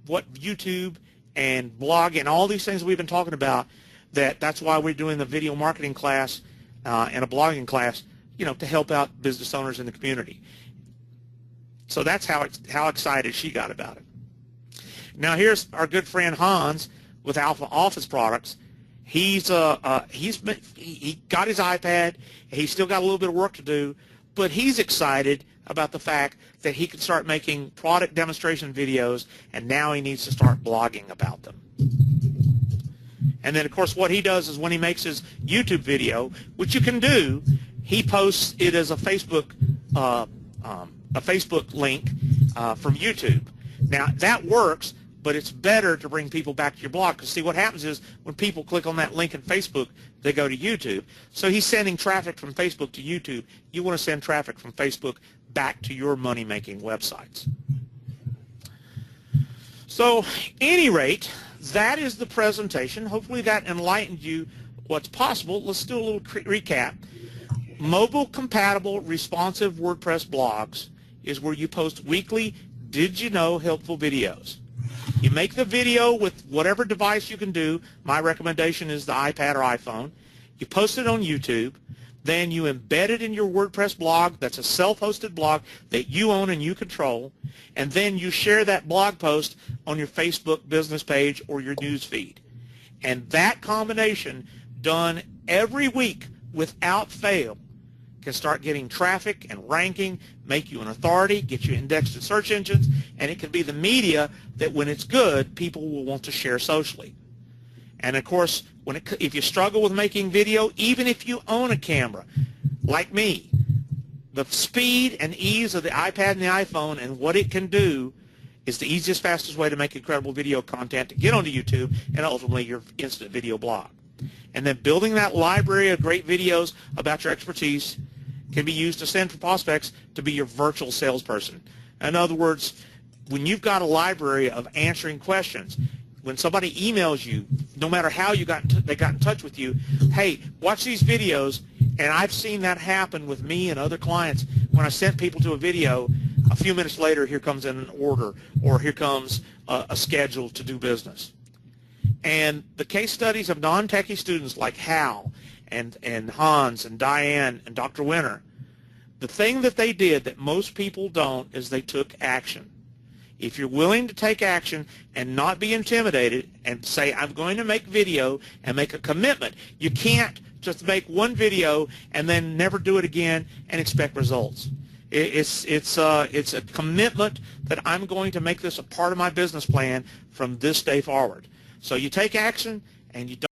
what YouTube and blog and all these things we've been talking about that's why we're doing the video marketing class and a blogging class, to help out business owners in the community. So that's how excited she got about it. Now here's our good friend Hans with Alpha Office Products. He got his iPad. He's still got a little bit of work to do, but he's excited about the fact that he can start making product demonstration videos, and now he needs to start blogging about them. And then, of course, what he does is when he makes his YouTube video, which you can do, he posts it as a Facebook link from YouTube. Now, that works, but it's better to bring people back to your blog, because see what happens is when people click on that link in Facebook, they go to YouTube. So he's sending traffic from Facebook to YouTube. You want to send traffic from Facebook back to your money-making websites. So, any rate, that is the presentation. Hopefully that enlightened you what's possible. Let's do a little recap. Mobile-compatible, responsive WordPress blogs is where you post weekly, did-you-know helpful videos. You make the video with whatever device you can do. My recommendation is the iPad or iPhone. You post it on YouTube. Then you embed it in your WordPress blog. That's a self-hosted blog that you own and you control. And then you share that blog post on your Facebook business page or your news feed. And that combination, done every week without fail, can start getting traffic and ranking, make you an authority, get you indexed in search engines, and it can be the media that when it's good, people will want to share socially. And of course, if you struggle with making video, even if you own a camera, like me, the speed and ease of the iPad and the iPhone and what it can do is the easiest, fastest way to make incredible video content to get onto YouTube and ultimately your instant video blog. And then building that library of great videos about your expertise can be used to send for prospects to be your virtual salesperson. In other words, when you've got a library of answering questions, when somebody emails you, no matter how they got in touch with you, hey, watch these videos, and I've seen that happen with me and other clients. When I sent people to a video, a few minutes later, here comes an order, or here comes a schedule to do business. And the case studies of non-techie students like Hal and Hans and Diane and Dr. Winter, the thing that they did that most people don't is they took action. If you're willing to take action and not be intimidated and say, I'm going to make video and make a commitment, you can't just make one video and then never do it again and expect results. It's a commitment that I'm going to make this a part of my business plan from this day forward. So you take action and you don't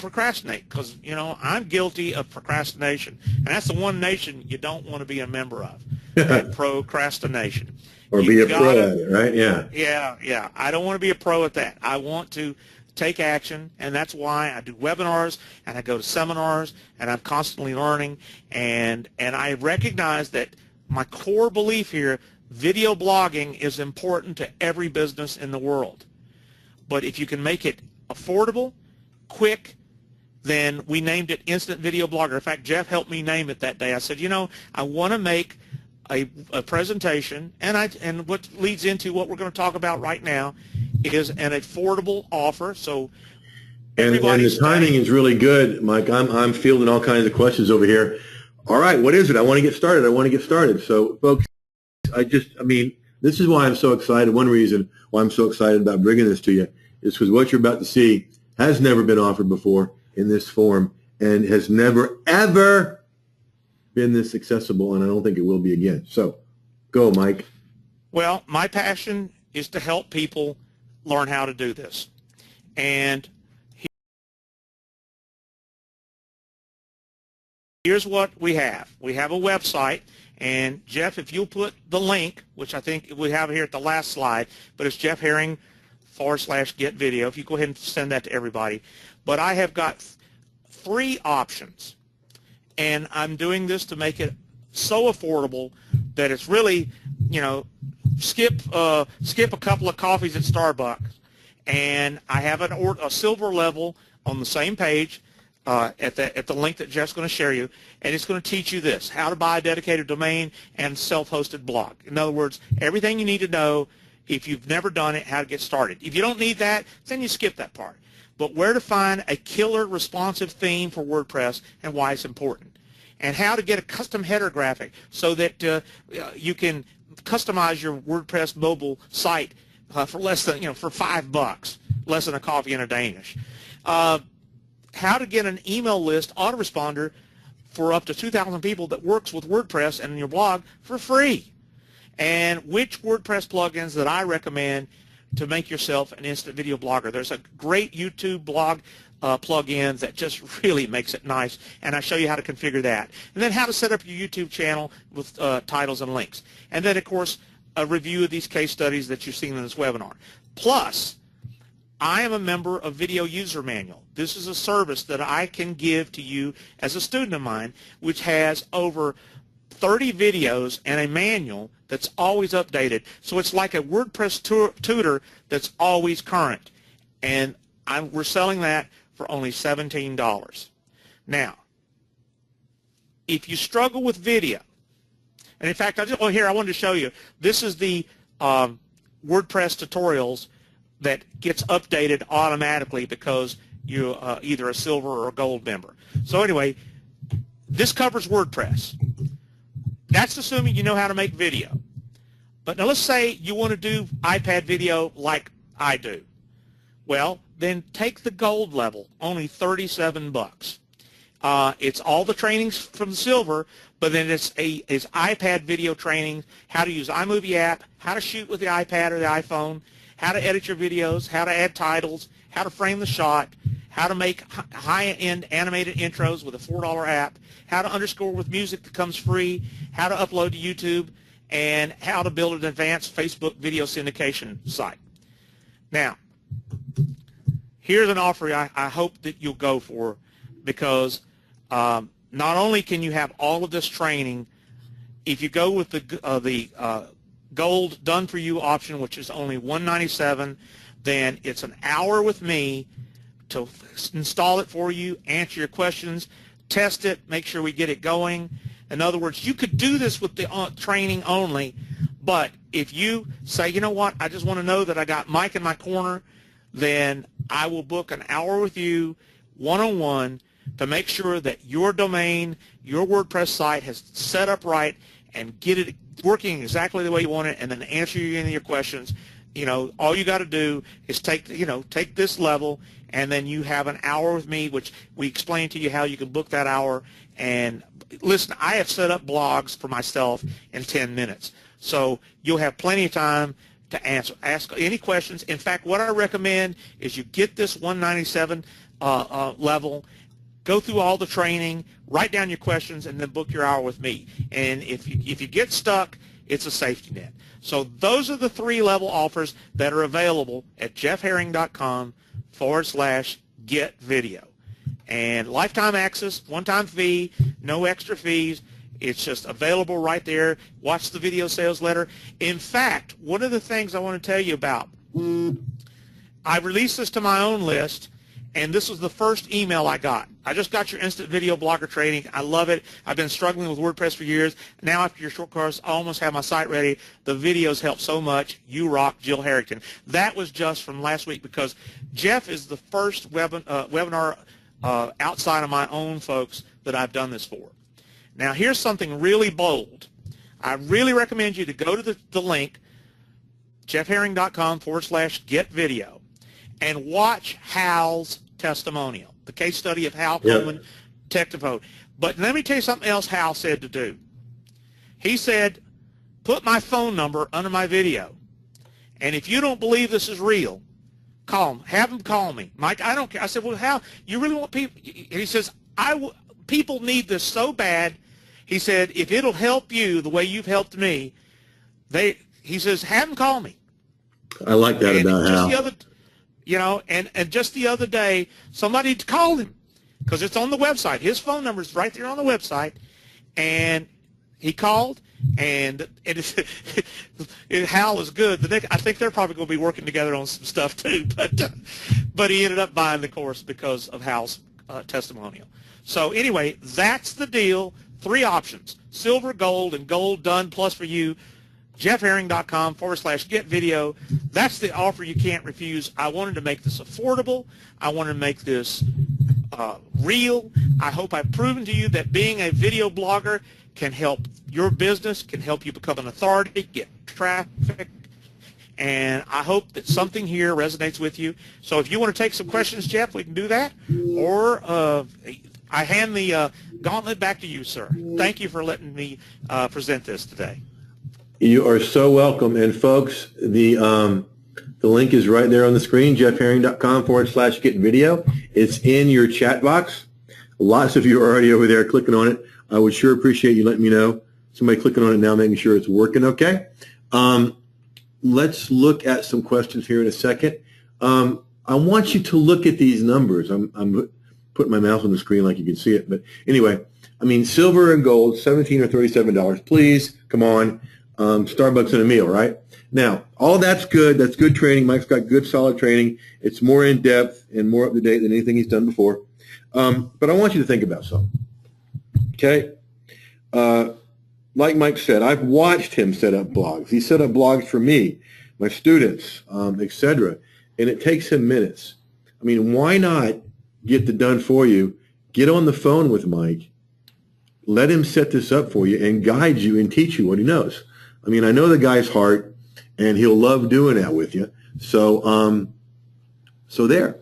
procrastinate, because, I'm guilty of procrastination. And that's the one nation you don't want to be a member of, procrastination. Or be a pro at it, right? Yeah. Yeah. I don't want to be a pro at that. I want to take action, and that's why I do webinars, and I go to seminars, and I'm constantly learning. And I recognize that my core belief here, video blogging is important to every business in the world. But if you can make it affordable, quick, then we named it Instant Video Blogger. In fact, Jeff helped me name it that day. I said, I want to make a presentation, and what leads into what we're going to talk about right now is an affordable offer. So and the timing is really good, Mike. I'm fielding all kinds of questions over here. All right, what is it? I want to get started. So, folks, this is why I'm so excited. One reason why I'm so excited about bringing this to you is because what you're about to see has never been offered before in this form and has never, ever been this accessible, and I don't think it will be again. So, go, Mike. Well, my passion is to help people learn how to do this. And here's what we have. We have a website, And Jeff, if you'll put the link, which I think we have here at the last slide, but it's Jeff Herring /get video. If you go ahead and send that to everybody. But I have got 3 options, and I'm doing this to make it so affordable that it's really, you know, skip a couple of coffees at Starbucks, and I have a silver level on the same page at the link that Jeff's going to share you, and it's going to teach you this: how to buy a dedicated domain and self-hosted blog. In other words, everything you need to know if you've never done it, how to get started. If you don't need that, then you skip that part. But where to find a killer responsive theme for WordPress and why it's important, and how to get a custom header graphic so that you can customize your WordPress mobile site for less than, for $5, less than a coffee and a Danish. How to get an email list autoresponder for up to 2,000 people that works with WordPress and your blog for free, and which WordPress plugins that I recommend to make yourself an instant video blogger. There's a great YouTube blog plugin that just really makes it nice, and I show you how to configure that. And then how to set up your YouTube channel with titles and links. And then, of course, a review of these case studies that you've seen in this webinar. Plus, I am a member of Video User Manual. This is a service that I can give to you as a student of mine, which has over 30 videos and a manual that's always updated. So it's like a WordPress tutor that's always current. And we're selling that for only $17. Now, if you struggle with video, and in fact, here I wanted to show you, this is the WordPress tutorials that gets updated automatically because you're either a silver or a gold member. So anyway, this covers WordPress. That's assuming you know how to make video. But now let's say you want to do iPad video like I do. Well, then take the gold level, only $37. It's all the trainings from the silver, but then it's iPad video training, how to use iMovie app, how to shoot with the iPad or the iPhone, how to edit your videos, how to add titles, how to frame the shot, how to make high-end animated intros with a $4 app, how to underscore with music that comes free, how to upload to YouTube, and how to build an advanced Facebook video syndication site. Now, here's an offer I hope that you'll go for, because not only can you have all of this training, if you go with the gold done for you option, which is only $197, then it's an hour with me to install it for you, answer your questions, test it, make sure we get it going. In other words, you could do this with the training only, but if you say, you know what, I just want to know that I got Mike in my corner, then I will book an hour with you one-on-one to make sure that your domain, your WordPress site has set up right and get it working exactly the way you want it, and then answer any of your questions. All you got to do is take this level, and then you have an hour with me, which we explain to you how you can book that hour. And listen, I have set up blogs for myself in 10 minutes. So you'll have plenty of time to ask any questions. In fact, what I recommend is you get this 197 level, go through all the training, write down your questions, and then book your hour with me. And if you get stuck, it's a safety net. So those are the 3 level offers that are available at jeffherring.com/get video. And lifetime access, one-time fee, no extra fees. It's just available right there. Watch the video sales letter. In fact, one of the things I want to tell you about, I released this to my own list, and this was the first email I got. I just got your instant video blogger training. I love it. I've been struggling with WordPress for years. Now after your short course, I almost have my site ready. The videos help so much. You rock, Jill Harrington. That was just from last week, because Jeff is the first webinar outside of my own folks that I've done this for. Now here's something really bold. I really recommend you to go to the link, jeffherring.com/get video, and watch Hal's testimonial, the case study of Hal Coleman, Tech Devote. But let me tell you something else Hal said to do. He said, put my phone number under my video, and if you don't believe this is real, call him. Have him call me. Mike, I don't care. I said, well, Hal, you really want people? And he says, people need this so bad. He said, if it'll help you the way you've helped me, he says, have them call me. I like that about Hal. And just the other day, somebody called him because it's on the website. His phone number is right there on the website, and he called, and Hal is good. I think they're probably going to be working together on some stuff too. But he ended up buying the course because of Hal's testimonial. So anyway, that's the deal. 3 options: silver, gold, and gold done plus for you. jeffherring.com/get video. That's the offer you can't refuse. I wanted to make this affordable. I wanted to make this real. I hope I've proven to you that being a video blogger can help your business, can help you become an authority, get traffic, and I hope that something here resonates with you. So if you want to take some questions, Jeff, we can do that, or I hand the gauntlet back to you, sir. Thank you for letting me present this today. You are so welcome. And folks, the link is right there on the screen, jeffherring.com/get video. It's in your chat box. Lots of you are already over there clicking on it. I would sure appreciate you letting me know. Somebody clicking on it now, making sure it's working okay. Let's look at some questions here in a second. I want you to look at these numbers. I'm putting my mouse on the screen like you can see it. But anyway, I mean, silver and gold, $17 or $37. Please, come on. Starbucks and a meal, right? Now, all that's good. That's good training. Mike's got good, solid training. It's more in-depth and more up-to-date than anything he's done before. But I want you to think about something. Okay? Like Mike said, I've watched him set up blogs. He set up blogs for me, my students, etc. And it takes him minutes. I mean, why not get it done for you? Get on the phone with Mike. Let him set this up for you and guide you and teach you what he knows. I mean, I know the guy's heart, and he'll love doing that with you. So, there.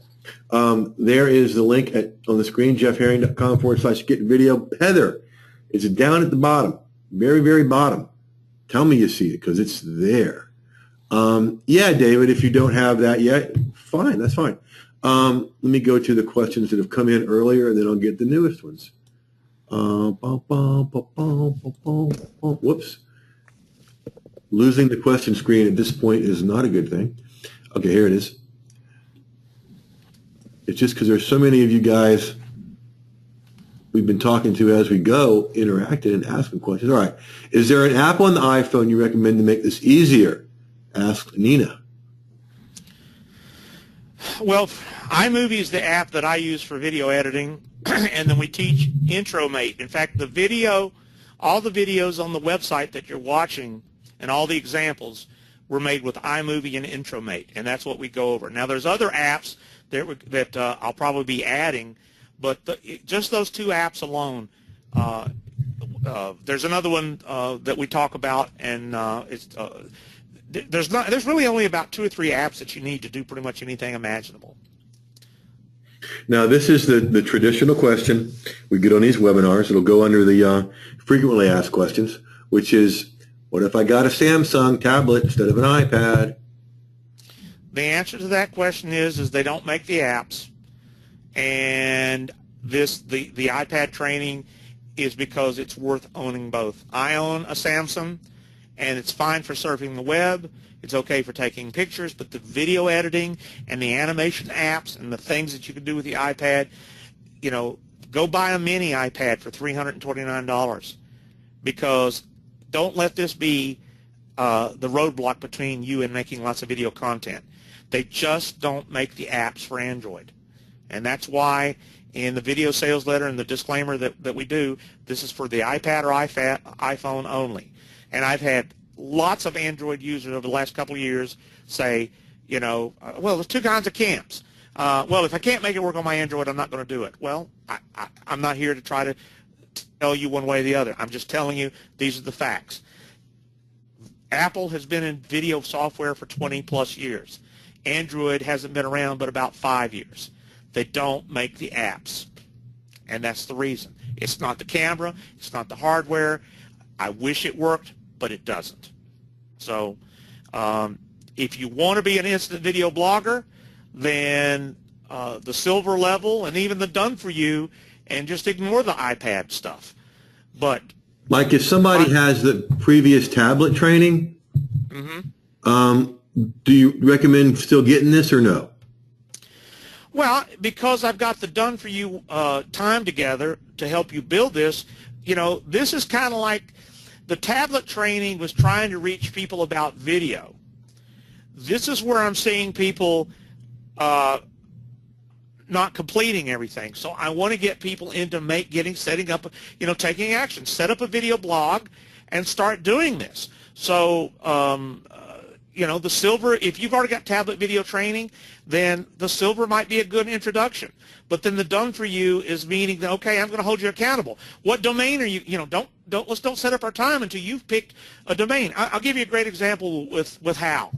There is the link on the screen, jeffherring.com/get video. Heather, it's down at the bottom, very, very bottom. Tell me you see it because it's there. Yeah, David, if you don't have that yet, fine, that's fine. Let me go to the questions that have come in earlier, and then I'll get the newest ones. Whoops. Losing the question screen at this point is not a good thing. Okay, here it is. It's just because there's so many of you guys we've been talking to as we go, interacting and asking questions. All right. Is there an app on the iPhone you recommend to make this easier? Asked Nina. Well, iMovie is the app that I use for video editing, and then we teach IntroMate. In fact, all the videos on the website that you're watching and all the examples were made with iMovie and IntroMate, and that's what we go over. Now, there's other apps that I'll probably be adding, but just those 2 apps alone. There's another one that we talk about, and there's really only about 2 or 3 apps that you need to do pretty much anything imaginable. Now, this is the traditional question we get on these webinars. It'll go under the frequently asked questions, which is, what if I got a Samsung tablet instead of an iPad? The answer to that question is they don't make the apps, and the iPad training is because it's worth owning both. I own a Samsung, and it's fine for surfing the web. It's okay for taking pictures, but the video editing and the animation apps and the things that you can do with the iPad, go buy a mini iPad for $329, because don't let this be the roadblock between you and making lots of video content. They just don't make the apps for Android. And that's why in the video sales letter and the disclaimer that we do, this is for the iPad or iPhone only. And I've had lots of Android users over the last couple of years say, well, there's 2 kinds of camps. Well, if I can't make it work on my Android, I'm not going to do it. Well, I'm not here to try to tell you one way or the other. I'm just telling you these are the facts. Apple has been in video software for 20-plus years. Android hasn't been around but about 5 years. They don't make the apps, and that's the reason. It's not the camera. It's not the hardware. I wish it worked, but it doesn't. So if you want to be an instant video blogger, then the silver level and even the done for you, and just ignore the iPad stuff. But Mike, if somebody has the previous tablet training, do you recommend still getting this or no? Well, because I've got the done for you time together to help you build this, you know, this is kind of like the tablet training was trying to reach people about video. This is where I'm seeing people not completing everything. So I want to get people into setting up, you know, taking action. Set up a video blog and start doing this. So, you know, the silver, if you've already got tablet video training, then the silver might be a good introduction. But then the done for you is meaning that, okay, I'm going to hold you accountable. What domain are you, you know, let's don't set up our time until you've picked a domain. I'll give you a great example with Hal.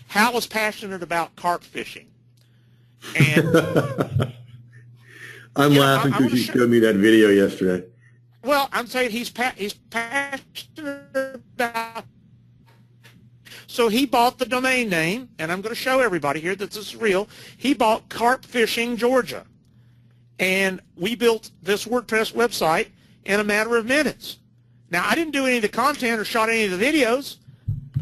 Hal is passionate about carp fishing. And I'm laughing because you showed me that video yesterday. Well, I'm saying he's passionate about. So he bought the domain name, and I'm going to show everybody here that this is real. He bought Carp Fishing Georgia, and we built this WordPress website in a matter of minutes. Now, I didn't do any of the content or shot any of the videos.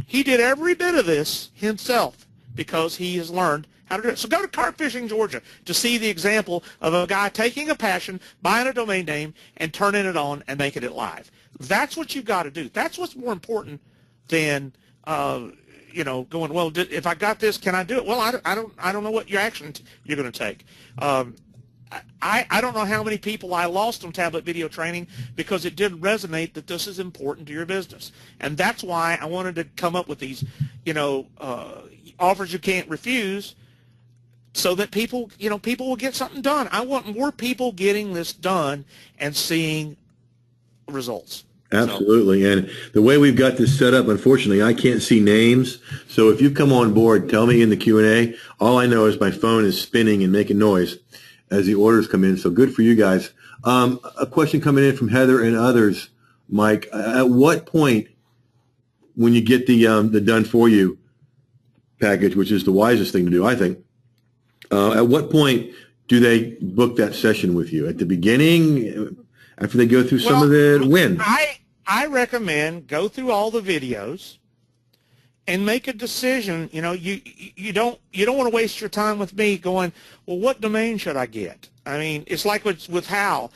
He did every bit of this himself because he has learned how to do it. So go to Carp Fishing Georgia to see the example of a guy taking a passion, buying a domain name, and turning it on and making it live. That's what you've got to do. That's what's more important than you know, going, well, if I got this, can I do it? Well, I don't know what your action you're going to take. I don't know how many people I lost on tablet video training because it didn't resonate that this is important to your business. And that's why I wanted to come up with these, you know, offers you can't refuse so that people, you know, people will get something done. I want more people getting this done and seeing results. Absolutely. And the way we've got this set up, unfortunately, I can't see names. So if you've come on board, tell me in the Q&A. All I know is my phone is spinning and making noise as the orders come in. So good for you guys. A question coming in from Heather and others, Mike. At what point, when you get the done for you package, which is the wisest thing to do, I think, at what point do they book that session with you? At the beginning? After they go through some of the when? I recommend go through all the videos and make a decision. You know, you don't want to waste your time with me going, well, what domain should I get? I mean, it's like with Hal.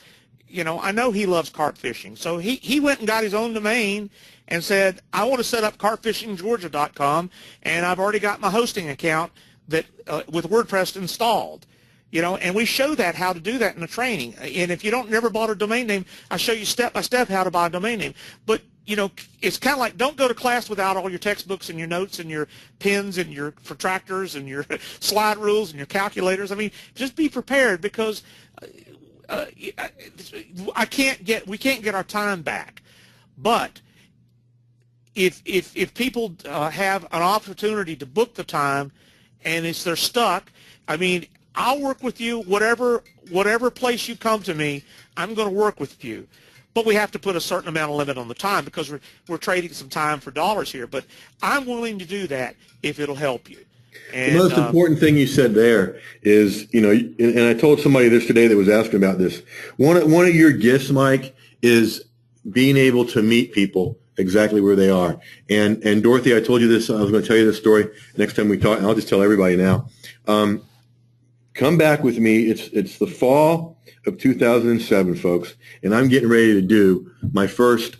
You know, I know he loves carp fishing, so he went and got his own domain and said, I want to set up carpfishinggeorgia.com, and I've already got my hosting account that with WordPress installed. You know, and we show that how to do that in the training. And if you never bought a domain name, I show you step by step how to buy a domain name. But you know, it's kind of like don't go to class without all your textbooks and your notes and your pens and your protractors and your slide rules and your calculators. I mean, just be prepared because we can't get our time back. But if people have an opportunity to book the time and they're stuck, I mean, I'll work with you, whatever place you come to me, I'm going to work with you. But we have to put a certain amount of limit on the time because we're trading some time for dollars here. But I'm willing to do that if it'll help you. And, the most important thing you said there is, you know, and I told somebody this today that was asking about this. One of your gifts, Mike, is being able to meet people exactly where they are. And Dorothy, I told you this. I was going to tell you this story next time we talk. And I'll just tell everybody now. Come back with me. It's the fall of 2007, folks, and I'm getting ready to do my first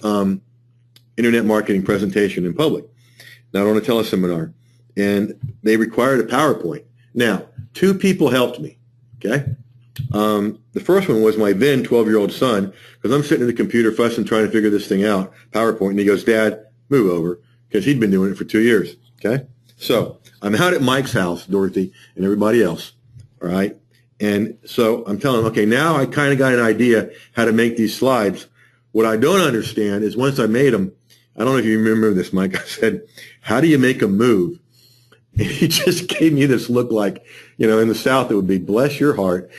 internet marketing presentation in public. Now, on a teleseminar, and they required a PowerPoint. Now, two people helped me, okay? The first one was my then 12-year-old son, because I'm sitting at the computer fussing, trying to figure this thing out, PowerPoint, and he goes, Dad, move over, because he'd been doing it for 2 years, okay? So I'm out at Mike's house, Dorothy, and everybody else. All right. And so I'm telling them, okay, now I kind of got an idea how to make these slides. What I don't understand is once I made them, I don't know if you remember this, Mike, I said, how do you make them move? And he just gave me this look like, you know, in the South, it would be bless your heart.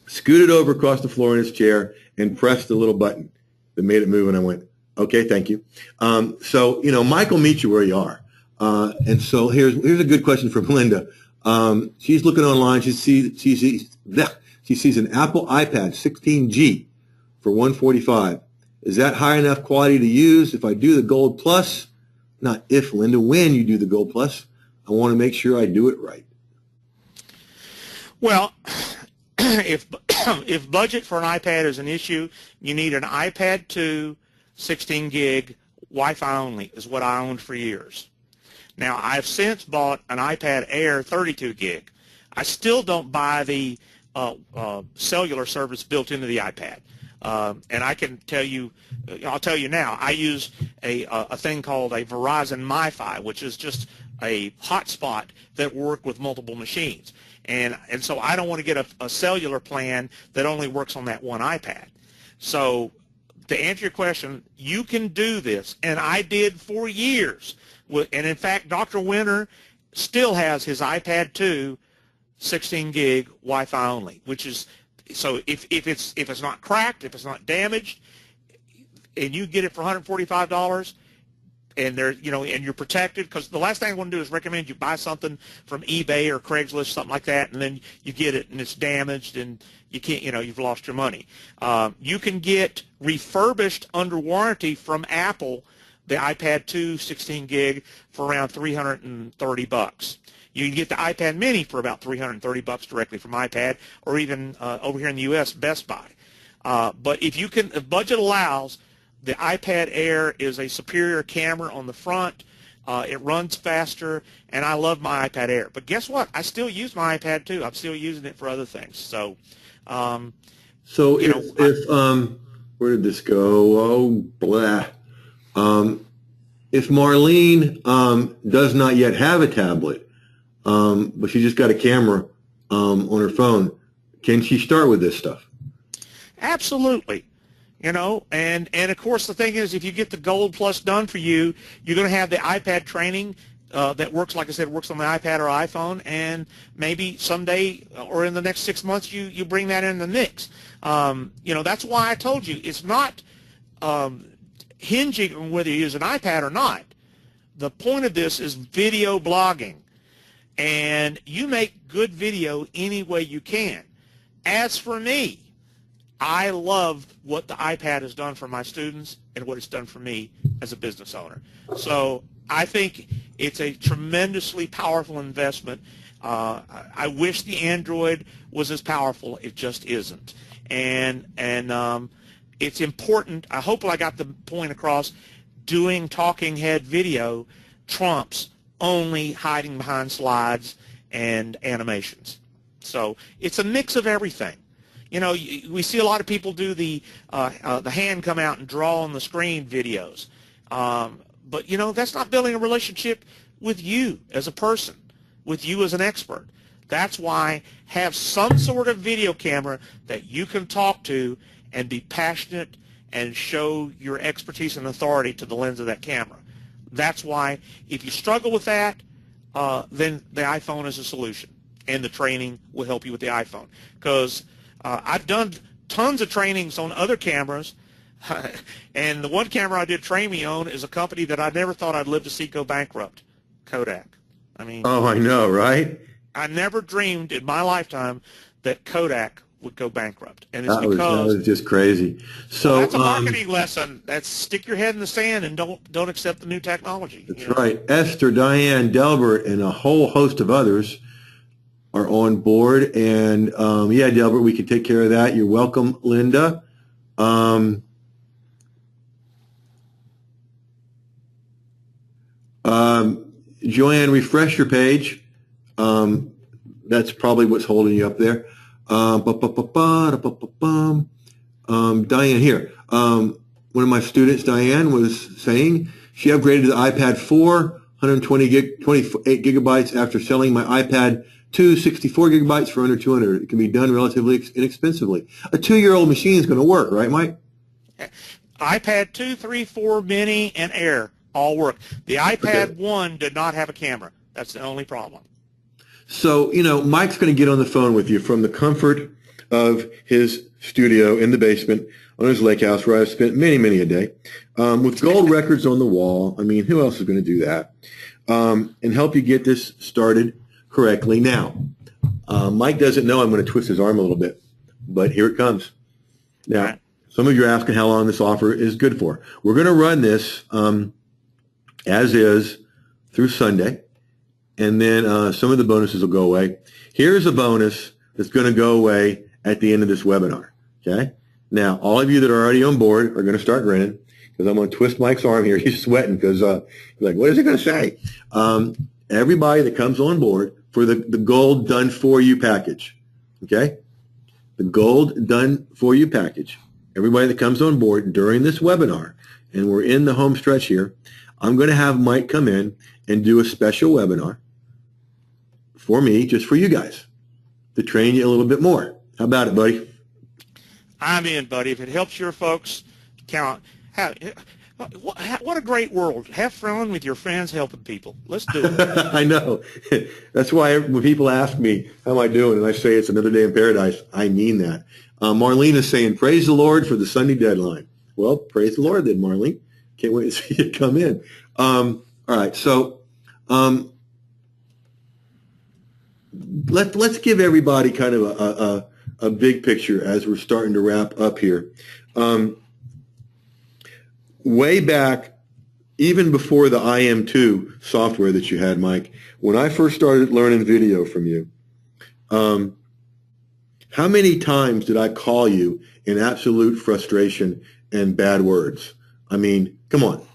Scooted over across the floor in his chair and pressed the little button that made it move. And I went, okay, thank you. So, you know, Mike will meet you where you are. And so here's a good question from Linda. She's looking online. She sees an Apple iPad 16G for $145, Is that high enough quality to use? If I do the Gold Plus, not if, Linda, when you do the Gold Plus, I want to make sure I do it right. Well, if if budget for an iPad is an issue, you need an iPad 2, 16 gig, Wi-Fi only is what I owned for years. Now, I've since bought an iPad Air 32 gig. I still don't buy the cellular service built into the iPad. And I can tell you, I'll tell you now, I use a thing called a Verizon MiFi, which is just a hotspot that will work with multiple machines. And so I don't want to get a cellular plan that only works on that one iPad. So to answer your question, you can do this, and I did for years. And in fact, Dr. Winter still has his iPad 2 16 gig Wi-Fi only, which is, so if it's not cracked, if it's not damaged, and you get it for $145, and and you're protected, because the last thing I want to do is recommend you buy something from eBay or Craigslist, something like that, and then you get it and it's damaged and you can't, you've lost your money. You can get refurbished under warranty from Apple the iPad 2 16 gig for around $330. You can get the iPad Mini for about $330 directly from iPad, or even over here in the U.S., Best Buy. But if budget allows, the iPad Air is a superior camera on the front. It runs faster, and I love my iPad Air. But guess what? I still use my iPad 2. I'm still using it for other things. So, where did this go? Oh, blah. If Marlene does not yet have a tablet, but she just got a camera on her phone, can she start with this stuff? Absolutely. And of course the thing is, if you get the Gold Plus done for you, you're going to have the iPad training that works, like I said, works on the iPad or iPhone, and maybe someday or in the next 6 months you bring that in the mix. That's why I told you it's not hinging on whether you use an iPad or not. The point of this is video blogging, and you make good video any way you can. As for me, I love what the iPad has done for my students and what it's done for me as a business owner. So I think it's a tremendously powerful investment. I wish the Android was as powerful. It just isn't. And it's important. I hope I got the point across. Doing talking head video trumps only hiding behind slides and animations. So it's a mix of everything. We see a lot of people do the hand come out and draw on the screen videos. But, that's not building a relationship with you as a person, with you as an expert. That's why have some sort of video camera that you can talk to and be passionate and show your expertise and authority to the lens of that camera. That's why if you struggle with that, then the iPhone is a solution, and the training will help you with the iPhone. Because I've done tons of trainings on other cameras, and the one camera I did train me on is a company that I never thought I'd live to see go bankrupt, Kodak. Oh, I know, right? I never dreamed in my lifetime that Kodak would go bankrupt, and it's that was just crazy. So that's a marketing lesson. That's stick your head in the sand and don't accept the new technology. That's right. Esther, Diane, Delbert, and a whole host of others are on board, and yeah, Delbert, we can take care of that. You're welcome, Linda. Joanne, refresh your page. That's probably what's holding you up there. Diane here. One of my students, Diane, was saying she upgraded to the iPad 4, 28 gigabytes after selling my iPad 2, 64 gigabytes for under $200. It can be done relatively inexpensively. A 2-year-old machine is going to work, right, Mike? iPad 2, 3, 4, Mini, and Air all work. The iPad 1 did not have a camera. That's the only problem. So, Mike's going to get on the phone with you from the comfort of his studio in the basement on his lake house, where I've spent many, many a day, with gold records on the wall. Who else is going to do that? And help you get this started correctly. Now, Mike doesn't know I'm going to twist his arm a little bit, but here it comes. Now, Some of you are asking how long this offer is good for. We're going to run this as is through Sunday, and then some of the bonuses will go away. Here's a bonus that's going to go away at the end of this webinar. Okay? Now, all of you that are already on board are going to start grinning because I'm going to twist Mike's arm here. He's sweating because he's like, what is he going to say? Everybody that comes on board for the Gold Done For You package, okay? The Gold Done For You package, everybody that comes on board during this webinar, and we're in the home stretch here, I'm going to have Mike come in and do a special webinar for me, just for you guys, to train you a little bit more. How about it, buddy? I'm in, buddy. If it helps your folks, count. What a great world. Have fun with your friends helping people. Let's do it. I know. That's why when people ask me, how am I doing, and I say it's another day in paradise, I mean that. Marlene is saying, praise the Lord for the Sunday deadline. Well, praise the Lord then, Marlene. Can't wait to see you come in. All right, so let's give everybody kind of a big picture as we're starting to wrap up here. Way back, even before the IM2 software that you had, Mike, when I first started learning video from you, how many times did I call you in absolute frustration and bad words? I mean, come on.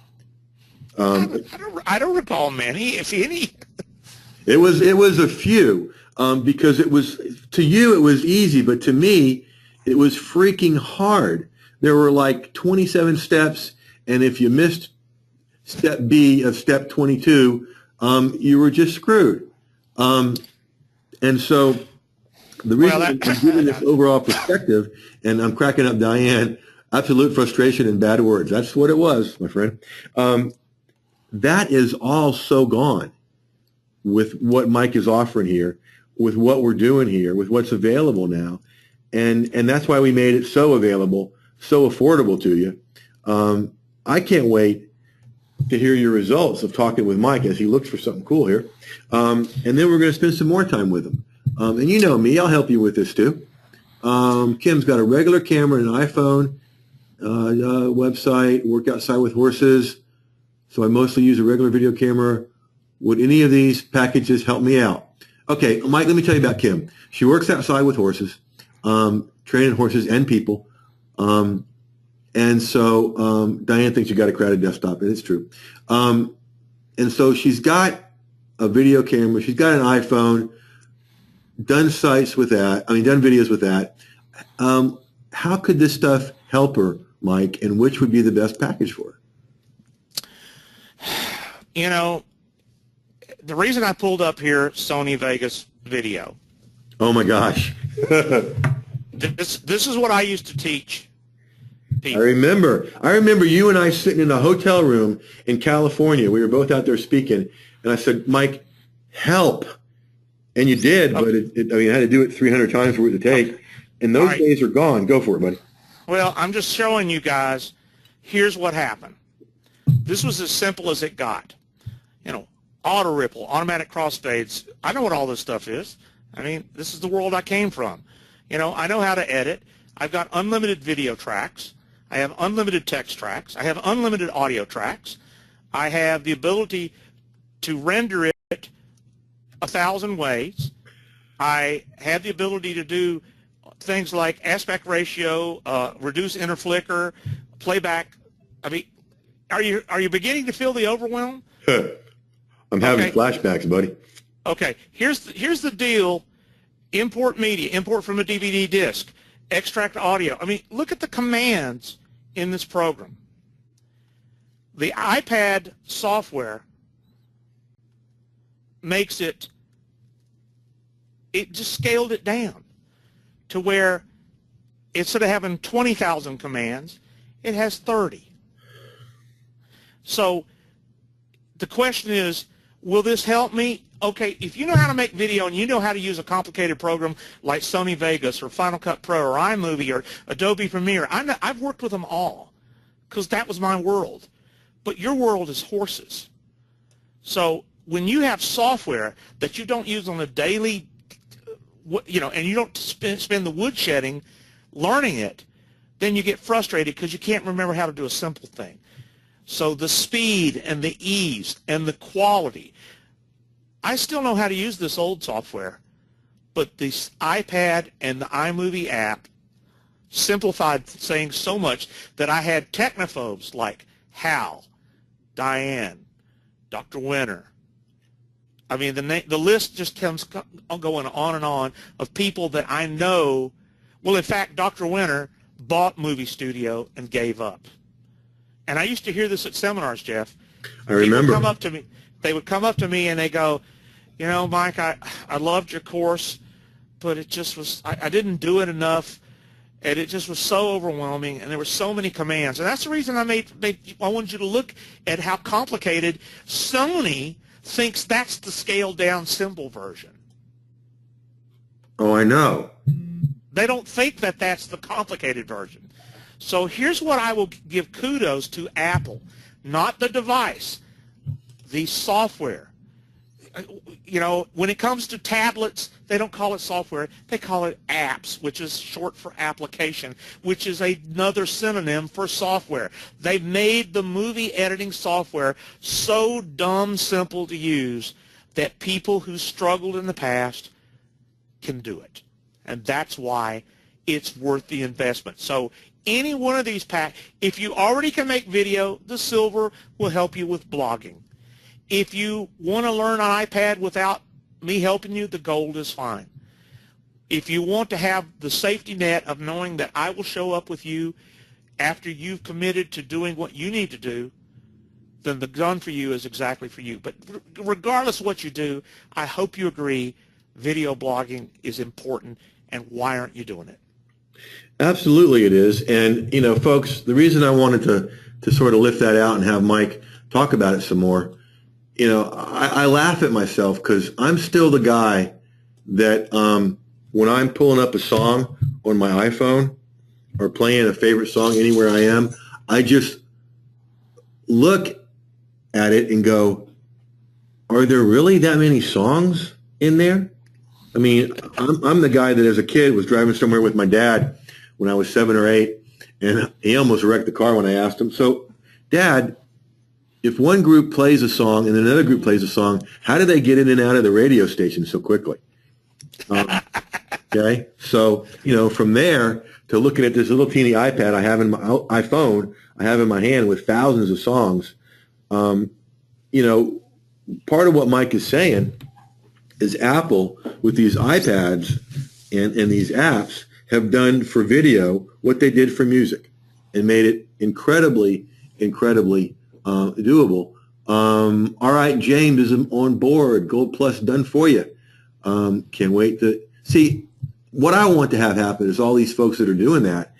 I don't recall many, if any. It was a few, because it was, to you it was easy, but to me it was freaking hard. There were like 27 steps, and if you missed step B of step 22, you were just screwed. And so the reason I'm giving this overall perspective, and I'm cracking up Diane, absolute frustration and bad words. That's what it was, my friend. That is all so gone with what Mike is offering here, with what we're doing here, with what's available now. And that's why we made it so available, so affordable to you. I can't wait to hear your results of talking with Mike as he looks for something cool here. And then we're going to spend some more time with him. And you know me, I'll help you with this too. Kim's got a regular camera and an iPhone, website, work outside with horses. So I mostly use a regular video camera. Would any of these packages help me out? Okay, Mike, let me tell you about Kim. She works outside with horses, training horses and people. And so Diane thinks you got a crowded desktop, and it's true. And so she's got a video camera. She's got an iPhone, done sites with that. I mean, done videos with that. How could this stuff help her, Mike, and which would be the best package for her? You know, the reason I pulled up here Sony Vegas video. Oh my gosh. This is what I used to teach people. I remember you and I sitting in a hotel room in California. We were both out there speaking, and I said, Mike, help. And you did, but I had to do it 300 times for it to take. Okay. And those days are gone. Go for it, buddy. Well, I'm just showing you guys, here's what happened. This was as simple as it got. You know, auto ripple, automatic crossfades. I know what all this stuff is. I mean, this is the world I came from. You know, I know how to edit. I've got unlimited video tracks. I have unlimited text tracks. I have unlimited audio tracks. I have the ability to render it 1,000 ways. I have the ability to do things like aspect ratio, reduce inner flicker, playback. I mean, are you beginning to feel the overwhelm? I'm having flashbacks, buddy. Okay, here's the deal. Import media, import from a DVD disc, extract audio. I mean, look at the commands in this program. The iPad software makes it just scaled it down to where instead of having 20,000 commands, it has 30. So the question is, will this help me? Okay, if you know how to make video and you know how to use a complicated program like Sony Vegas or Final Cut Pro or iMovie or Adobe Premiere, I've worked with them all because that was my world. But your world is horses. So when you have software that you don't use on a daily, you know, and you don't spend the woodshedding learning it, then you get frustrated because you can't remember how to do a simple thing. So the speed and the ease and the quality. I still know how to use this old software, but this iPad and the iMovie app simplified things so much that I had technophobes like Hal, Diane, Dr. Winter. I mean, the list just comes going on and on of people that I know. Well, in fact, Dr. Winter bought Movie Studio and gave up. And I used to hear this at seminars, Jeff. I remember. They would come up to me and they go, you know, Mike, I loved your course, but it just was, I didn't do it enough, and it just was so overwhelming, and there were so many commands. And that's the reason I wanted you to look at how complicated Sony thinks that's the scaled-down, simple version. Oh, I know. They don't think that that's the complicated version. So here's what I will give kudos to Apple, not the device, the software. You know, when it comes to tablets, they don't call it software. They call it apps, which is short for application, which is another synonym for software. They've made the movie editing software so dumb simple to use that people who struggled in the past can do it. And that's why it's worth the investment. So any one of these packs, if you already can make video, the silver will help you with blogging. If you want to learn on iPad without me helping you, the gold is fine. If you want to have the safety net of knowing that I will show up with you after you've committed to doing what you need to do, then the gun for you is exactly for you. But regardless of what you do, I hope you agree video blogging is important, and why aren't you doing it? Absolutely it is. And, you know, folks, the reason I wanted to sort of lift that out and have Mike talk about it some more, you know, I laugh at myself because I'm still the guy that when I'm pulling up a song on my iPhone or playing a favorite song anywhere I am, I just look at it and go, are there really that many songs in there? I mean, I'm the guy that as a kid was driving somewhere with my dad when I was 7 or 8, and he almost wrecked the car when I asked him, so, Dad, if one group plays a song and another group plays a song, how do they get in and out of the radio station so quickly? Okay, so, you know, from there to looking at this little teeny iPad I have in my iPhone, I have in my hand with thousands of songs, you know, part of what Mike is saying is Apple, with these iPads and these apps, have done for video what they did for music and made it incredibly, incredibly doable. All right, James is on board. Gold Plus done for you. Can't wait to see. What I want to have happen is all these folks that are doing that,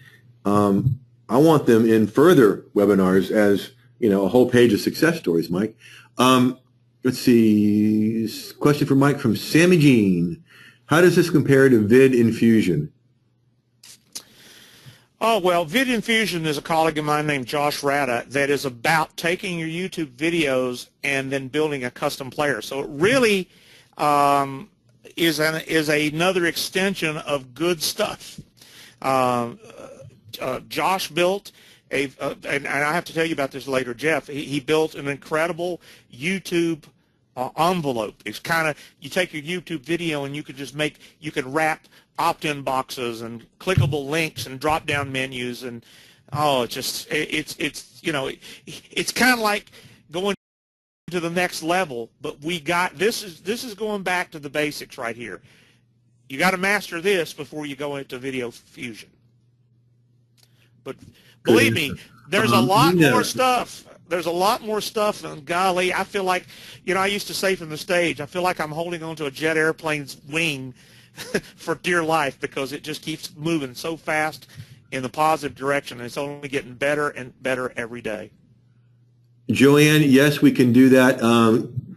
I want them in further webinars as, you know, a whole page of success stories, Mike. Let's see. Question for Mike from Sammy Jean. How does this compare to Vid Infusion? Oh, well, Vid Infusion is a colleague of mine named Josh Rada that is about taking your YouTube videos and then building a custom player. So it really is another extension of good stuff. Josh built and I have to tell you about this later, Jeff. He built an incredible YouTube envelope. It's kind of, you take your YouTube video and you can wrap opt-in boxes and clickable links and drop-down menus, and it's you know, it's kind of like going to the next level. But we got this is going back to the basics right here. You got to master this before you go into Video Fusion. But believe me, there's a lot more stuff. There's a lot more stuff, and golly, I feel like, you know, I used to say from the stage, I feel like I'm holding onto a jet airplane's wing for dear life, because it just keeps moving so fast in the positive direction, and it's only getting better and better every day. Joanne, yes, we can do that.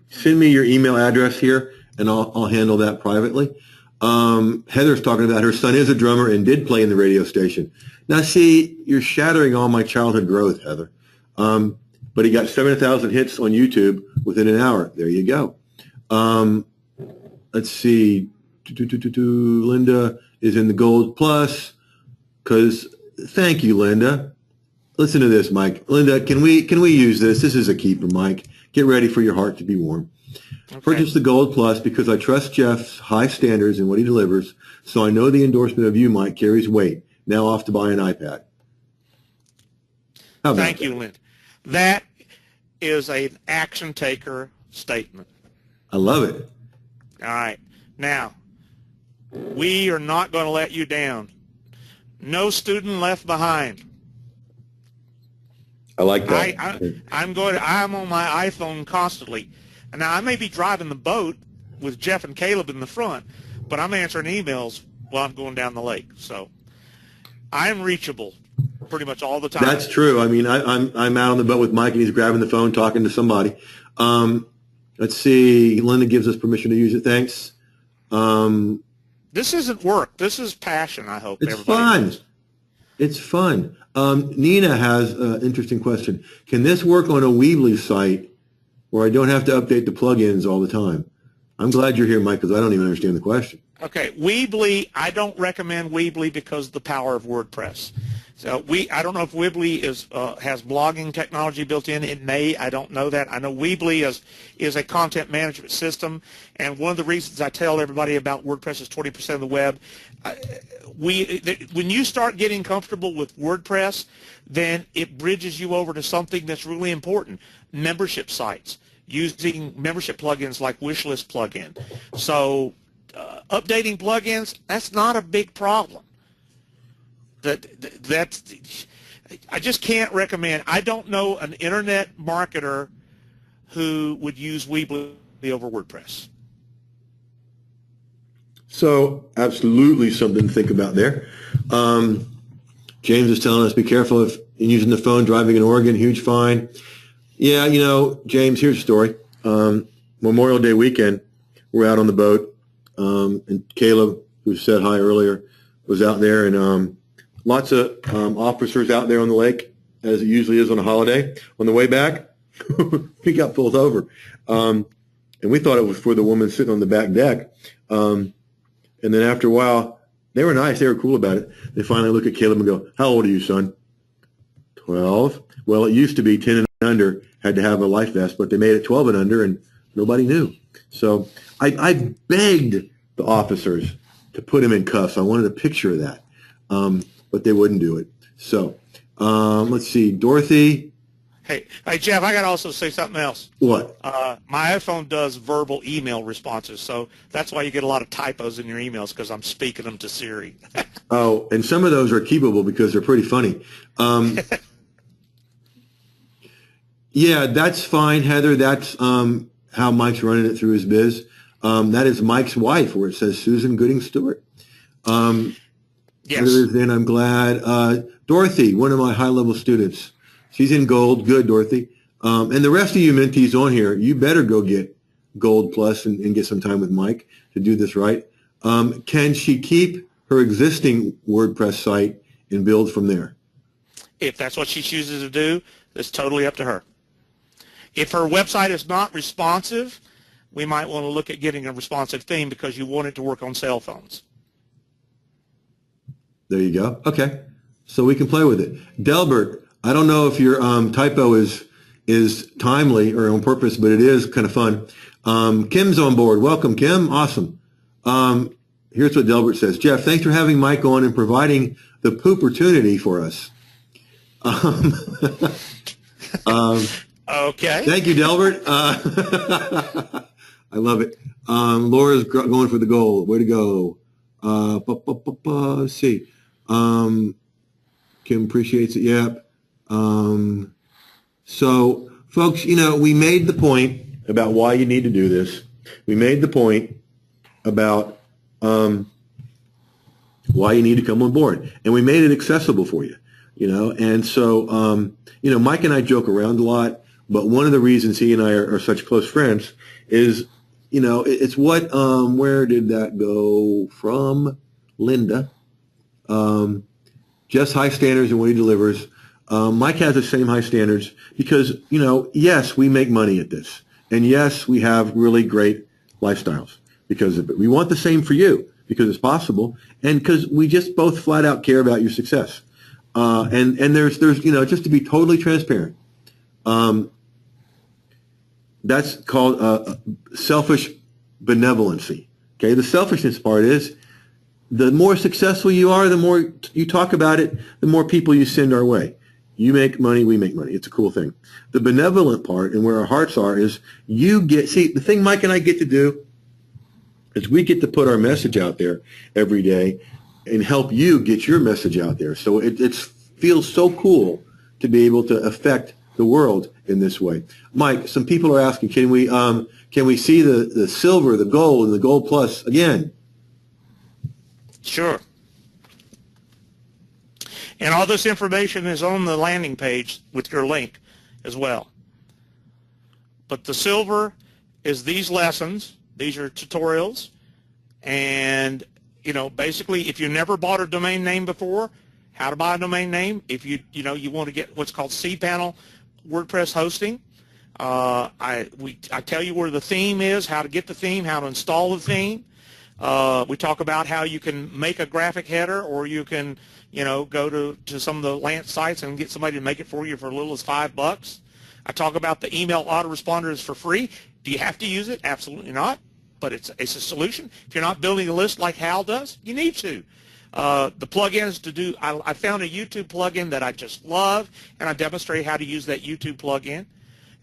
Send me your email address here, and I'll handle that privately. Heather's talking about her son is a drummer and did play in the radio station. Now, see, you're shattering all my childhood growth, Heather. But he got 7,000 hits on YouTube within an hour. There you go. Let's see. Linda is in the Gold Plus because Thank you, Linda. Listen to this, Mike. Linda, can we use this? This is a keeper, Mike. Get ready for your heart to be warm. Okay. Purchase the Gold Plus because I trust Jeff's high standards in what he delivers, so I know the endorsement of you, Mike, carries weight. Now off to buy an iPad. Thank you, Linda. That is an action taker statement. I love it. All right. Now, we are not going to let you down. No student left behind. I like that. I'm on my iPhone constantly. And now I may be driving the boat with Jeff and Caleb in the front, but I'm answering emails while I'm going down the lake. So I'm reachable pretty much all the time. That's true. I mean, I'm out on the boat with Mike, and he's grabbing the phone, talking to somebody. Let's see. Linda gives us permission to use it. Thanks. This isn't work. This is passion, I hope. It's fun. It's fun. Nina has an interesting question. Can this work on a Weebly site where I don't have to update the plugins all the time? I'm glad you're here, Mike, because I don't even understand the question. Okay, Weebly, I don't recommend Weebly because of the power of WordPress. So I don't know if Weebly has blogging technology built in. It may. I don't know that. I know Weebly is a content management system, and one of the reasons I tell everybody about WordPress is 20% of the web. When you start getting comfortable with WordPress, then it bridges you over to something that's really important: membership sites, using membership plugins like Wishlist plugin. So updating plugins, that's not a big problem. That's I just can't recommend. I don't know an internet marketer who would use Weebly over WordPress. So absolutely something to think about there. James is telling us, be careful if you're using the phone driving in Oregon, huge fine. Yeah, James, here's a story. Memorial Day weekend, we're out on the boat, and Caleb, who said hi earlier, was out there, and lots of officers out there on the lake, as it usually is on a holiday. On the way back, we got pulled over. And we thought it was for the woman sitting on the back deck. And then after a while, they were nice. They were cool about it. They finally look at Caleb and go, "How old are you, son?" 12. Well, it used to be 10 and under had to have a life vest, but they made it 12 and under, and nobody knew. So I begged the officers to put him in cuffs. I wanted a picture of that. But they wouldn't do it. So let's see. Dorothy. Hey, Jeff, I got to also say something else. What? My iPhone does verbal email responses, so that's why you get a lot of typos in your emails, because I'm speaking them to Siri. Oh, and some of those are keepable because they're pretty funny. Yeah, that's fine, Heather. That's how Mike's running it through his biz. That is Mike's wife, where it says Susan Gooding Stewart. Yes. Other than I'm glad. Dorothy, one of my high-level students. She's in gold. Good, Dorothy. And the rest of you mentees on here, you better go get Gold Plus and get some time with Mike to do this right. Can she keep her existing WordPress site and build from there? If that's what she chooses to do, it's totally up to her. If her website is not responsive, we might want to look at getting a responsive theme because you want it to work on cell phones. There you go. Okay. So we can play with it. Delbert, I don't know if your typo is timely or on purpose, but it is kind of fun. Kim's on board. Welcome, Kim. Awesome. Here's what Delbert says. Jeff, thanks for having Mike on and providing the poopertunity for us. Okay. Thank you, Delbert. I love it. Laura's going for the goal. Way to go. Let's see. Kim appreciates it. Yep. So, folks, we made the point about why you need to do this. We made the point about why you need to come on board, and we made it accessible for you. And so, Mike and I joke around a lot, but one of the reasons he and I are such close friends is, it's what, where did that go from? Linda. Just high standards in what he delivers. Mike has the same high standards because, yes, we make money at this. And yes, we have really great lifestyles because of it. We want the same for you because it's possible and because we just both flat out care about your success. And there's just to be totally transparent, that's called selfish benevolency. Okay, the selfishness part is the more successful you are, the more you talk about it, the more people you send our way. You make money, we make money. It's a cool thing. The benevolent part and where our hearts are is the thing Mike and I get to do is we get to put our message out there every day and help you get your message out there. So it feels so cool to be able to affect the world in this way. Mike, some people are asking, can we see the silver, the gold, and the gold plus again? Sure. And all this information is on the landing page with your link as well. But the silver is these lessons. These are tutorials. And, basically, if you never bought a domain name before, how to buy a domain name. If you want to get what's called cPanel WordPress hosting, I tell you where the theme is, how to get the theme, how to install the theme. We talk about how you can make a graphic header, or you can, go to some of the Lance sites and get somebody to make it for you for as little as $5. I talk about the email autoresponder for free. Do you have to use it? Absolutely not. But it's a solution. If you're not building a list like Hal does, you need to. The plugins to do, I found a YouTube plugin that I just love, and I demonstrate how to use that YouTube plugin.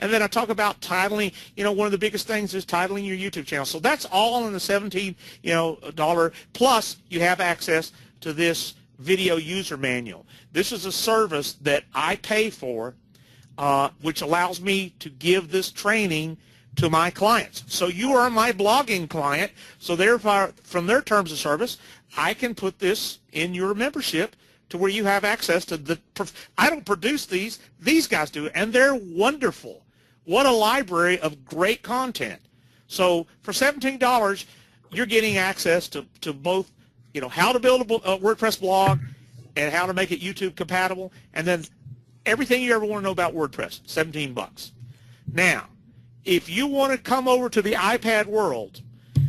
And then I talk about titling. One of the biggest things is titling your YouTube channel. So that's all in the $17 dollar. Plus, you have access to this video user manual. This is a service that I pay for, which allows me to give this training to my clients. So you are my blogging client. So therefore, from their terms of service, I can put this in your membership to where you have access to I don't produce these guys do, and they're wonderful. What a library of great content. So for $17, you're getting access to both, how to build a WordPress blog and how to make it YouTube compatible, and then everything you ever want to know about WordPress, $17. Now, if you want to come over to the iPad world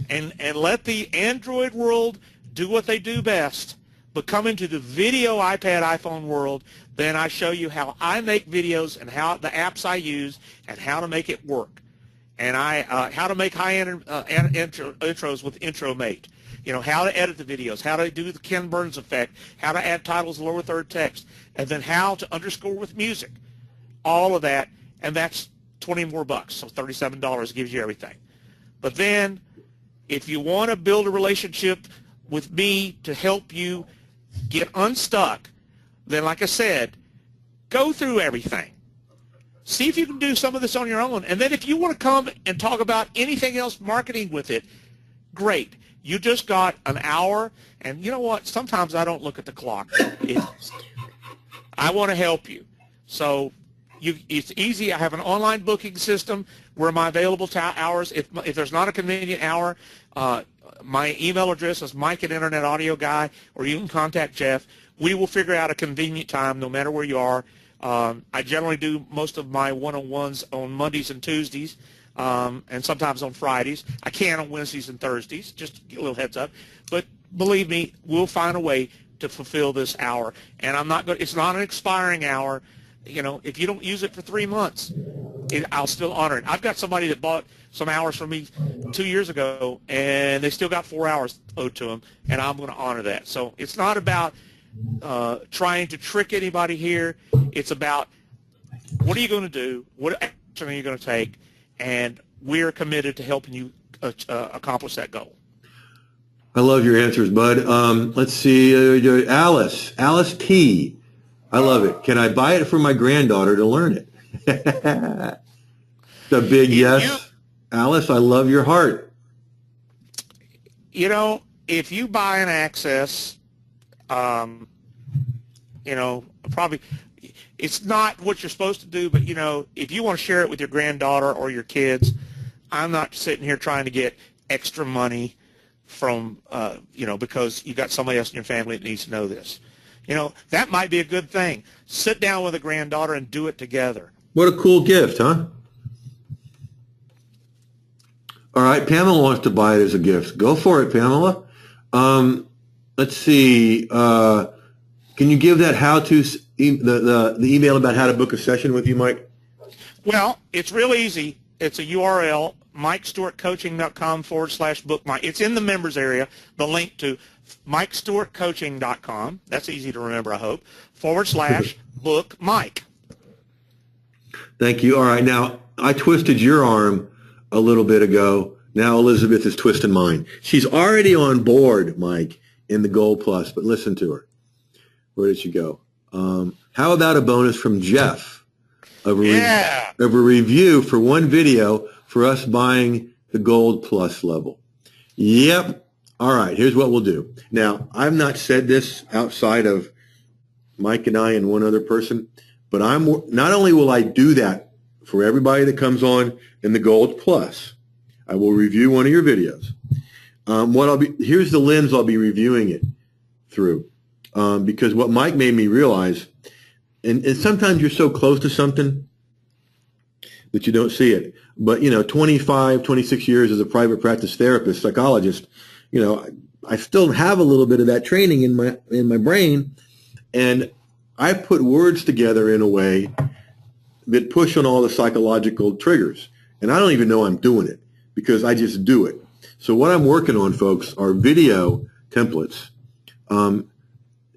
and let the Android world do what they do best, but come into the video iPad iPhone world, then I show you how I make videos and how the apps I use and how to make it work. And how to make high-end intros with IntroMate. How to edit the videos, how to do the Ken Burns effect, how to add titles, lower third text, and then how to underscore with music. All of that, and that's $20 more bucks, so $37 gives you everything. But then, if you want to build a relationship with me to help you get unstuck, then like I said, go through everything. See if you can do some of this on your own. And then if you want to come and talk about anything else marketing with it, great. You just got an hour, and you know what? Sometimes I don't look at the clock. I want to help you. So it's easy. I have an online booking system where my available hours, if there's not a convenient hour, my email address is mike@internetaudio.guy, or you can contact Jeff. We will figure out a convenient time no matter where you are. I generally do most of my one-on-ones on Mondays and Tuesdays, and sometimes on Fridays. I can on Wednesdays and Thursdays, just to get a little heads up. But believe me, we'll find a way to fulfill this hour. And it's not an expiring hour. If you don't use it for 3 months, I'll still honor it. I've got somebody that bought some hours from me 2 years ago, and they still got 4 hours owed to them, and I'm going to honor that. So it's not about trying to trick anybody here. It's about what are you going to do, what action are you going to take, and we're committed to helping you accomplish that goal. I love your answers, bud. Let's see, Alice P. I love it. Can I buy it for my granddaughter to learn it? The big yes. Alice, I love your heart. If you buy an access, probably it's not what you're supposed to do, but, if you want to share it with your granddaughter or your kids, I'm not sitting here trying to get extra money from, because you got somebody else in your family that needs to know this. That might be a good thing. Sit down with a granddaughter and do it together. What a cool gift, huh? All right, Pamela wants to buy it as a gift. Go for it, Pamela. Let's see. Can you give that the email about how to book a session with you, Mike? Well, it's real easy. It's a URL, MikeStewartCoaching.com/book Mike. It's in the members area, the link to MikeStewartCoaching.com. That's easy to remember, I hope, /book Mike. Thank you. All right. Now, I twisted your arm a little bit ago. Now Elizabeth is twisting mine. She's already on board, Mike, in the Gold Plus, but listen to her. Where did she go? How about a bonus from Jeff of a review for one video for us buying the Gold Plus level? Yep. All right. Here's what we'll do. Now, I've not said this outside of Mike and I and one other person, but not only will I do that for everybody that comes on in the Gold Plus, I will review one of your videos. Here's the lens I'll be reviewing it through, because what Mike made me realize, and sometimes you're so close to something that you don't see it. But 25, 26 years as a private practice therapist, psychologist, I still have a little bit of that training in my brain, and I put words together in a way that push on all the psychological triggers. And I don't even know I'm doing it because I just do it. So what I'm working on, folks, are video templates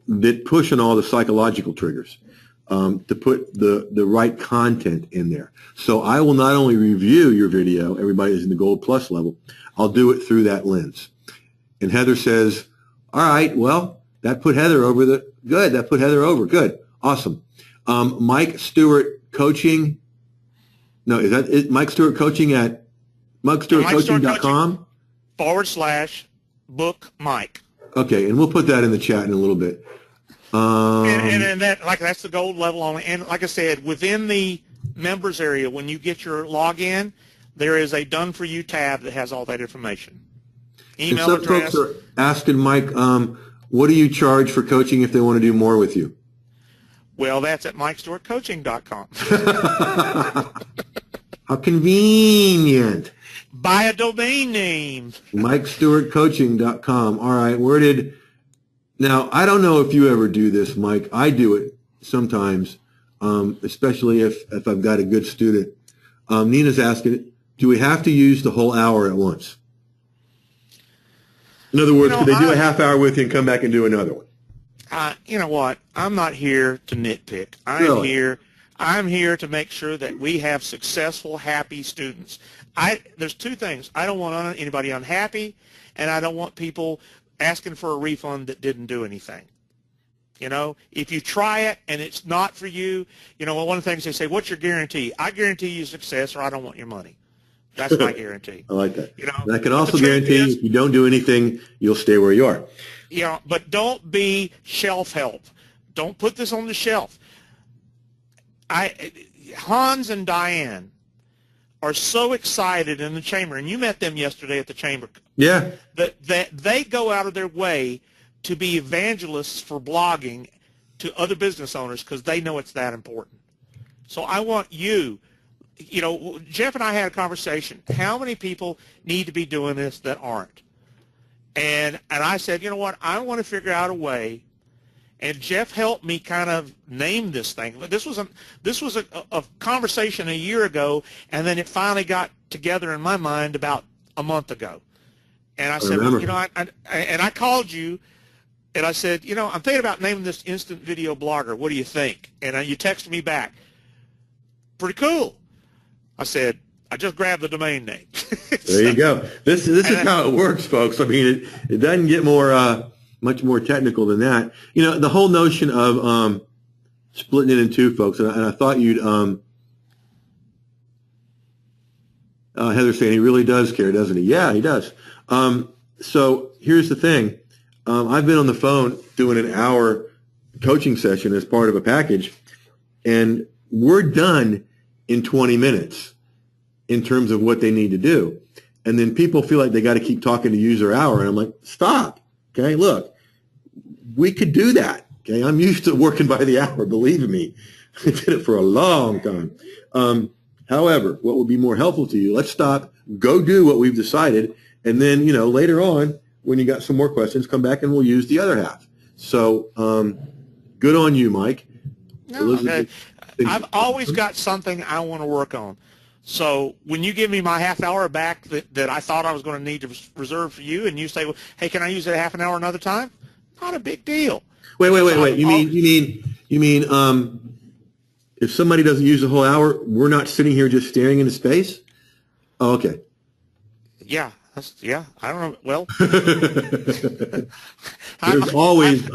that push on all the psychological triggers to put the right content in there. So I will not only review your video, everybody is in the Gold Plus level, I'll do it through that lens. And Heather says, all right, well, that put Heather over good. That put Heather over. Good. Awesome. Mike Stewart Coaching. No, is Mike Stewart Coaching at MikeStewartCoaching.com? /book Mike. Okay, and we'll put that in the chat in a little bit. And that's the gold level only. And like I said, within the members area, when you get your login, there is a Done For You tab that has all that information. Email and some address. Folks are asking Mike, what do you charge for coaching if they want to do more with you? Well, that's at MikeStewartCoaching.com. How convenient. Buy a domain name. MikeStewartCoaching.com. All right, now, I don't know if you ever do this, Mike. I do it sometimes, especially if I've got a good student. Nina's asking, do we have to use the whole hour at once? In other words, could they do a half hour with you and come back and do another one? You know what? I'm not here to nitpick. I'm here to make sure that we have successful, happy students. There's two things. I don't want anybody unhappy, and I don't want people asking for a refund that didn't do anything. If you try it and it's not for you, one of the things they say, what's your guarantee? I guarantee you success, or I don't want your money. That's my guarantee. I like that. And I can also guarantee if you don't do anything, you'll stay where you are. But don't be shelf help. Don't put this on the shelf. Hans and Diane are so excited in the chamber, and you met them yesterday at the chamber. Yeah. That they go out of their way to be evangelists for blogging to other business owners because they know it's that important. So I want you. Jeff and I had a conversation. How many people need to be doing this that aren't? And I said, you know what? I want to figure out a way. And Jeff helped me kind of name this thing. This was a conversation a year ago, and then it finally got together in my mind about a month ago. And I said, I called you, and I said, I'm thinking about naming this Instant Video Blogger. What do you think? And you texted me back. Pretty cool. I said, I just grabbed the domain name. There you go. This is how it works, folks. I mean, it doesn't get much more technical than that. The whole notion of splitting it in two, folks, and I thought you'd Heather's saying he really does care, doesn't he? Yeah, he does. So here's the thing. I've been on the phone doing an hour coaching session as part of a package, and we're done in 20 minutes in terms of what they need to do. And then people feel like they got to keep talking to use their hour. And I'm like, stop. Okay, look, we could do that. Okay, I'm used to working by the hour, believe me. I did it for a long time. However, what would be more helpful to you, let's stop, go do what we've decided, and then, later on, when you got some more questions, come back and we'll use the other half. So good on you, Mike. No, okay. I've always got something I want to work on. So when you give me my half hour back that I thought I was going to need to reserve for you, and you say, well, hey, can I use it half an hour another time? Not a big deal. Wait. You mean if somebody doesn't use the whole hour, we're not sitting here just staring into space? Oh, okay. Yeah. I don't know. Well, there's always,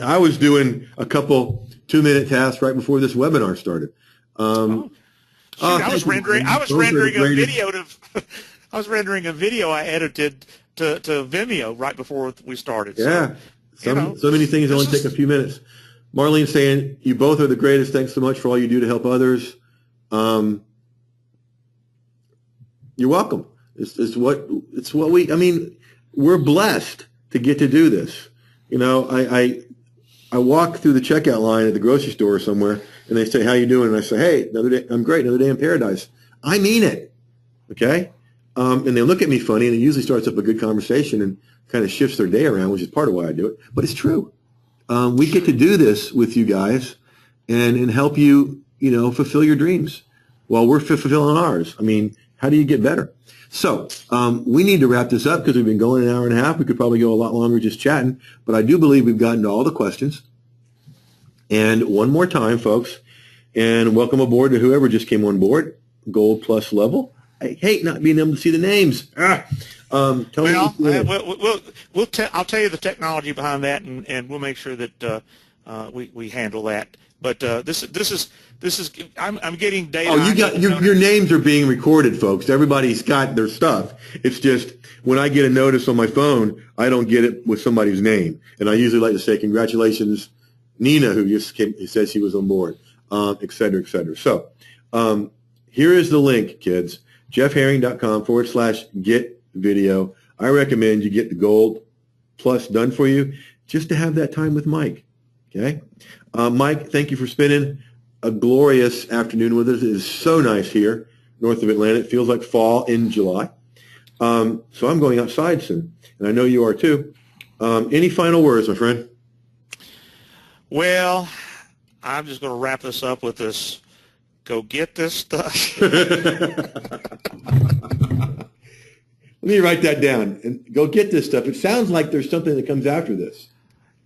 I was doing a couple 2-minute tasks right before this webinar started. I was rendering a video I edited to Vimeo right before we started. Yeah. So many things only take a few minutes. Marlene's saying, you both are the greatest. Thanks so much for all you do to help others. You're welcome. It's what we're blessed to get to do this. I walk through the checkout line at the grocery store somewhere, and they say, how you doing? And I say, hey, another day, I'm great, another day in paradise. I mean it, okay? And they look at me funny, and it usually starts up a good conversation and kind of shifts their day around, which is part of why I do it. But it's true. We get to do this with you guys and help you, fulfill your dreams while we're fulfilling ours. How do you get better? So we need to wrap this up because we've been going an hour and a half. We could probably go a lot longer just chatting, but I do believe we've gotten to all the questions. And one more time, folks, and welcome aboard to whoever just came on board, Gold Plus level. I hate not being able to see the names. I'll tell you the technology behind that, and we'll make sure that we handle that. But this is I'm getting data. Oh, your names are being recorded, folks. Everybody's got their stuff. It's just when I get a notice on my phone, I don't get it with somebody's name, and I usually like to say congratulations, Nina, who just said she was on board, et cetera, et cetera. So here is the link, kids. jeffherring.com/get video. I recommend you get the Gold Plus done for you just to have that time with Mike. Okay, Mike, thank you for spending a glorious afternoon with us. It is so nice here north of Atlanta. It feels like fall in July. So I'm going outside soon, and I know you are too. Any final words, my friend? Well, I'm just going to wrap this up with this. Go get this stuff. Let me write that down. And go get this stuff. It sounds like there's something that comes after this.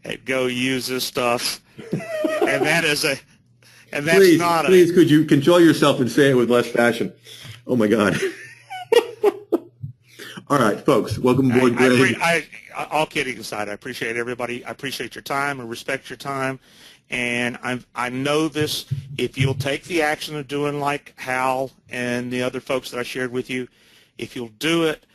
Hey, go use this stuff. And that's please, could you control yourself and say it with less passion? Oh, my God. All right, folks, welcome aboard, Greg. All kidding aside, I appreciate everybody. I appreciate your time and respect your time. And I know this, if you'll take the action of doing like Hal and the other folks that I shared with you, if you'll do it,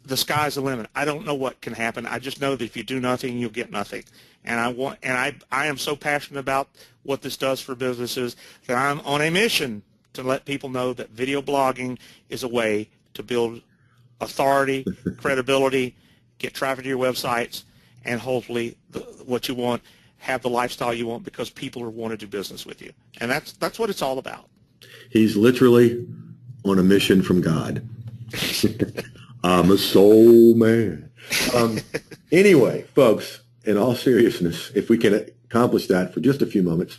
the sky's the limit. I don't know what can happen. I just know that if you do nothing, you'll get nothing. And I am so passionate about what this does for businesses that I'm on a mission to let people know that video blogging is a way to build authority, credibility, get traffic to your websites, and hopefully what you want, have the lifestyle you want because people want to do business with you. And that's what it's all about. He's literally on a mission from God. I'm a soul man. Anyway, folks, in all seriousness, if we can accomplish that for just a few moments,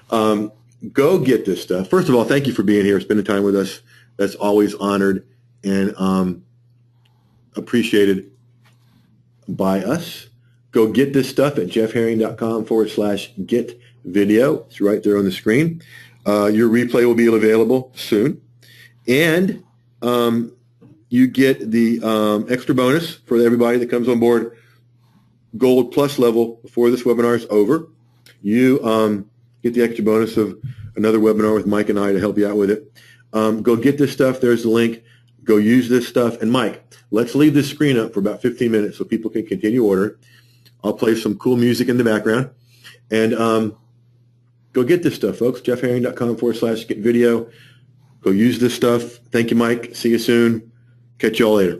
go get this stuff. First of all, thank you for being here, spending time with us. That's always honored and appreciated by us. Go get this stuff at jeffherring.com/get video. It's right there on the screen. Your replay will be available soon. And you get the extra bonus for everybody that comes on board Gold Plus level before this webinar is over. You get the extra bonus of another webinar with Mike and I to help you out with it. Go get this stuff. There's the link. Go use this stuff. And Mike, let's leave this screen up for about 15 minutes so people can continue ordering. I'll play some cool music in the background. And go get this stuff, folks. jeffherring.com/get video. Go use this stuff. Thank you, Mike. See you soon. Catch you all later.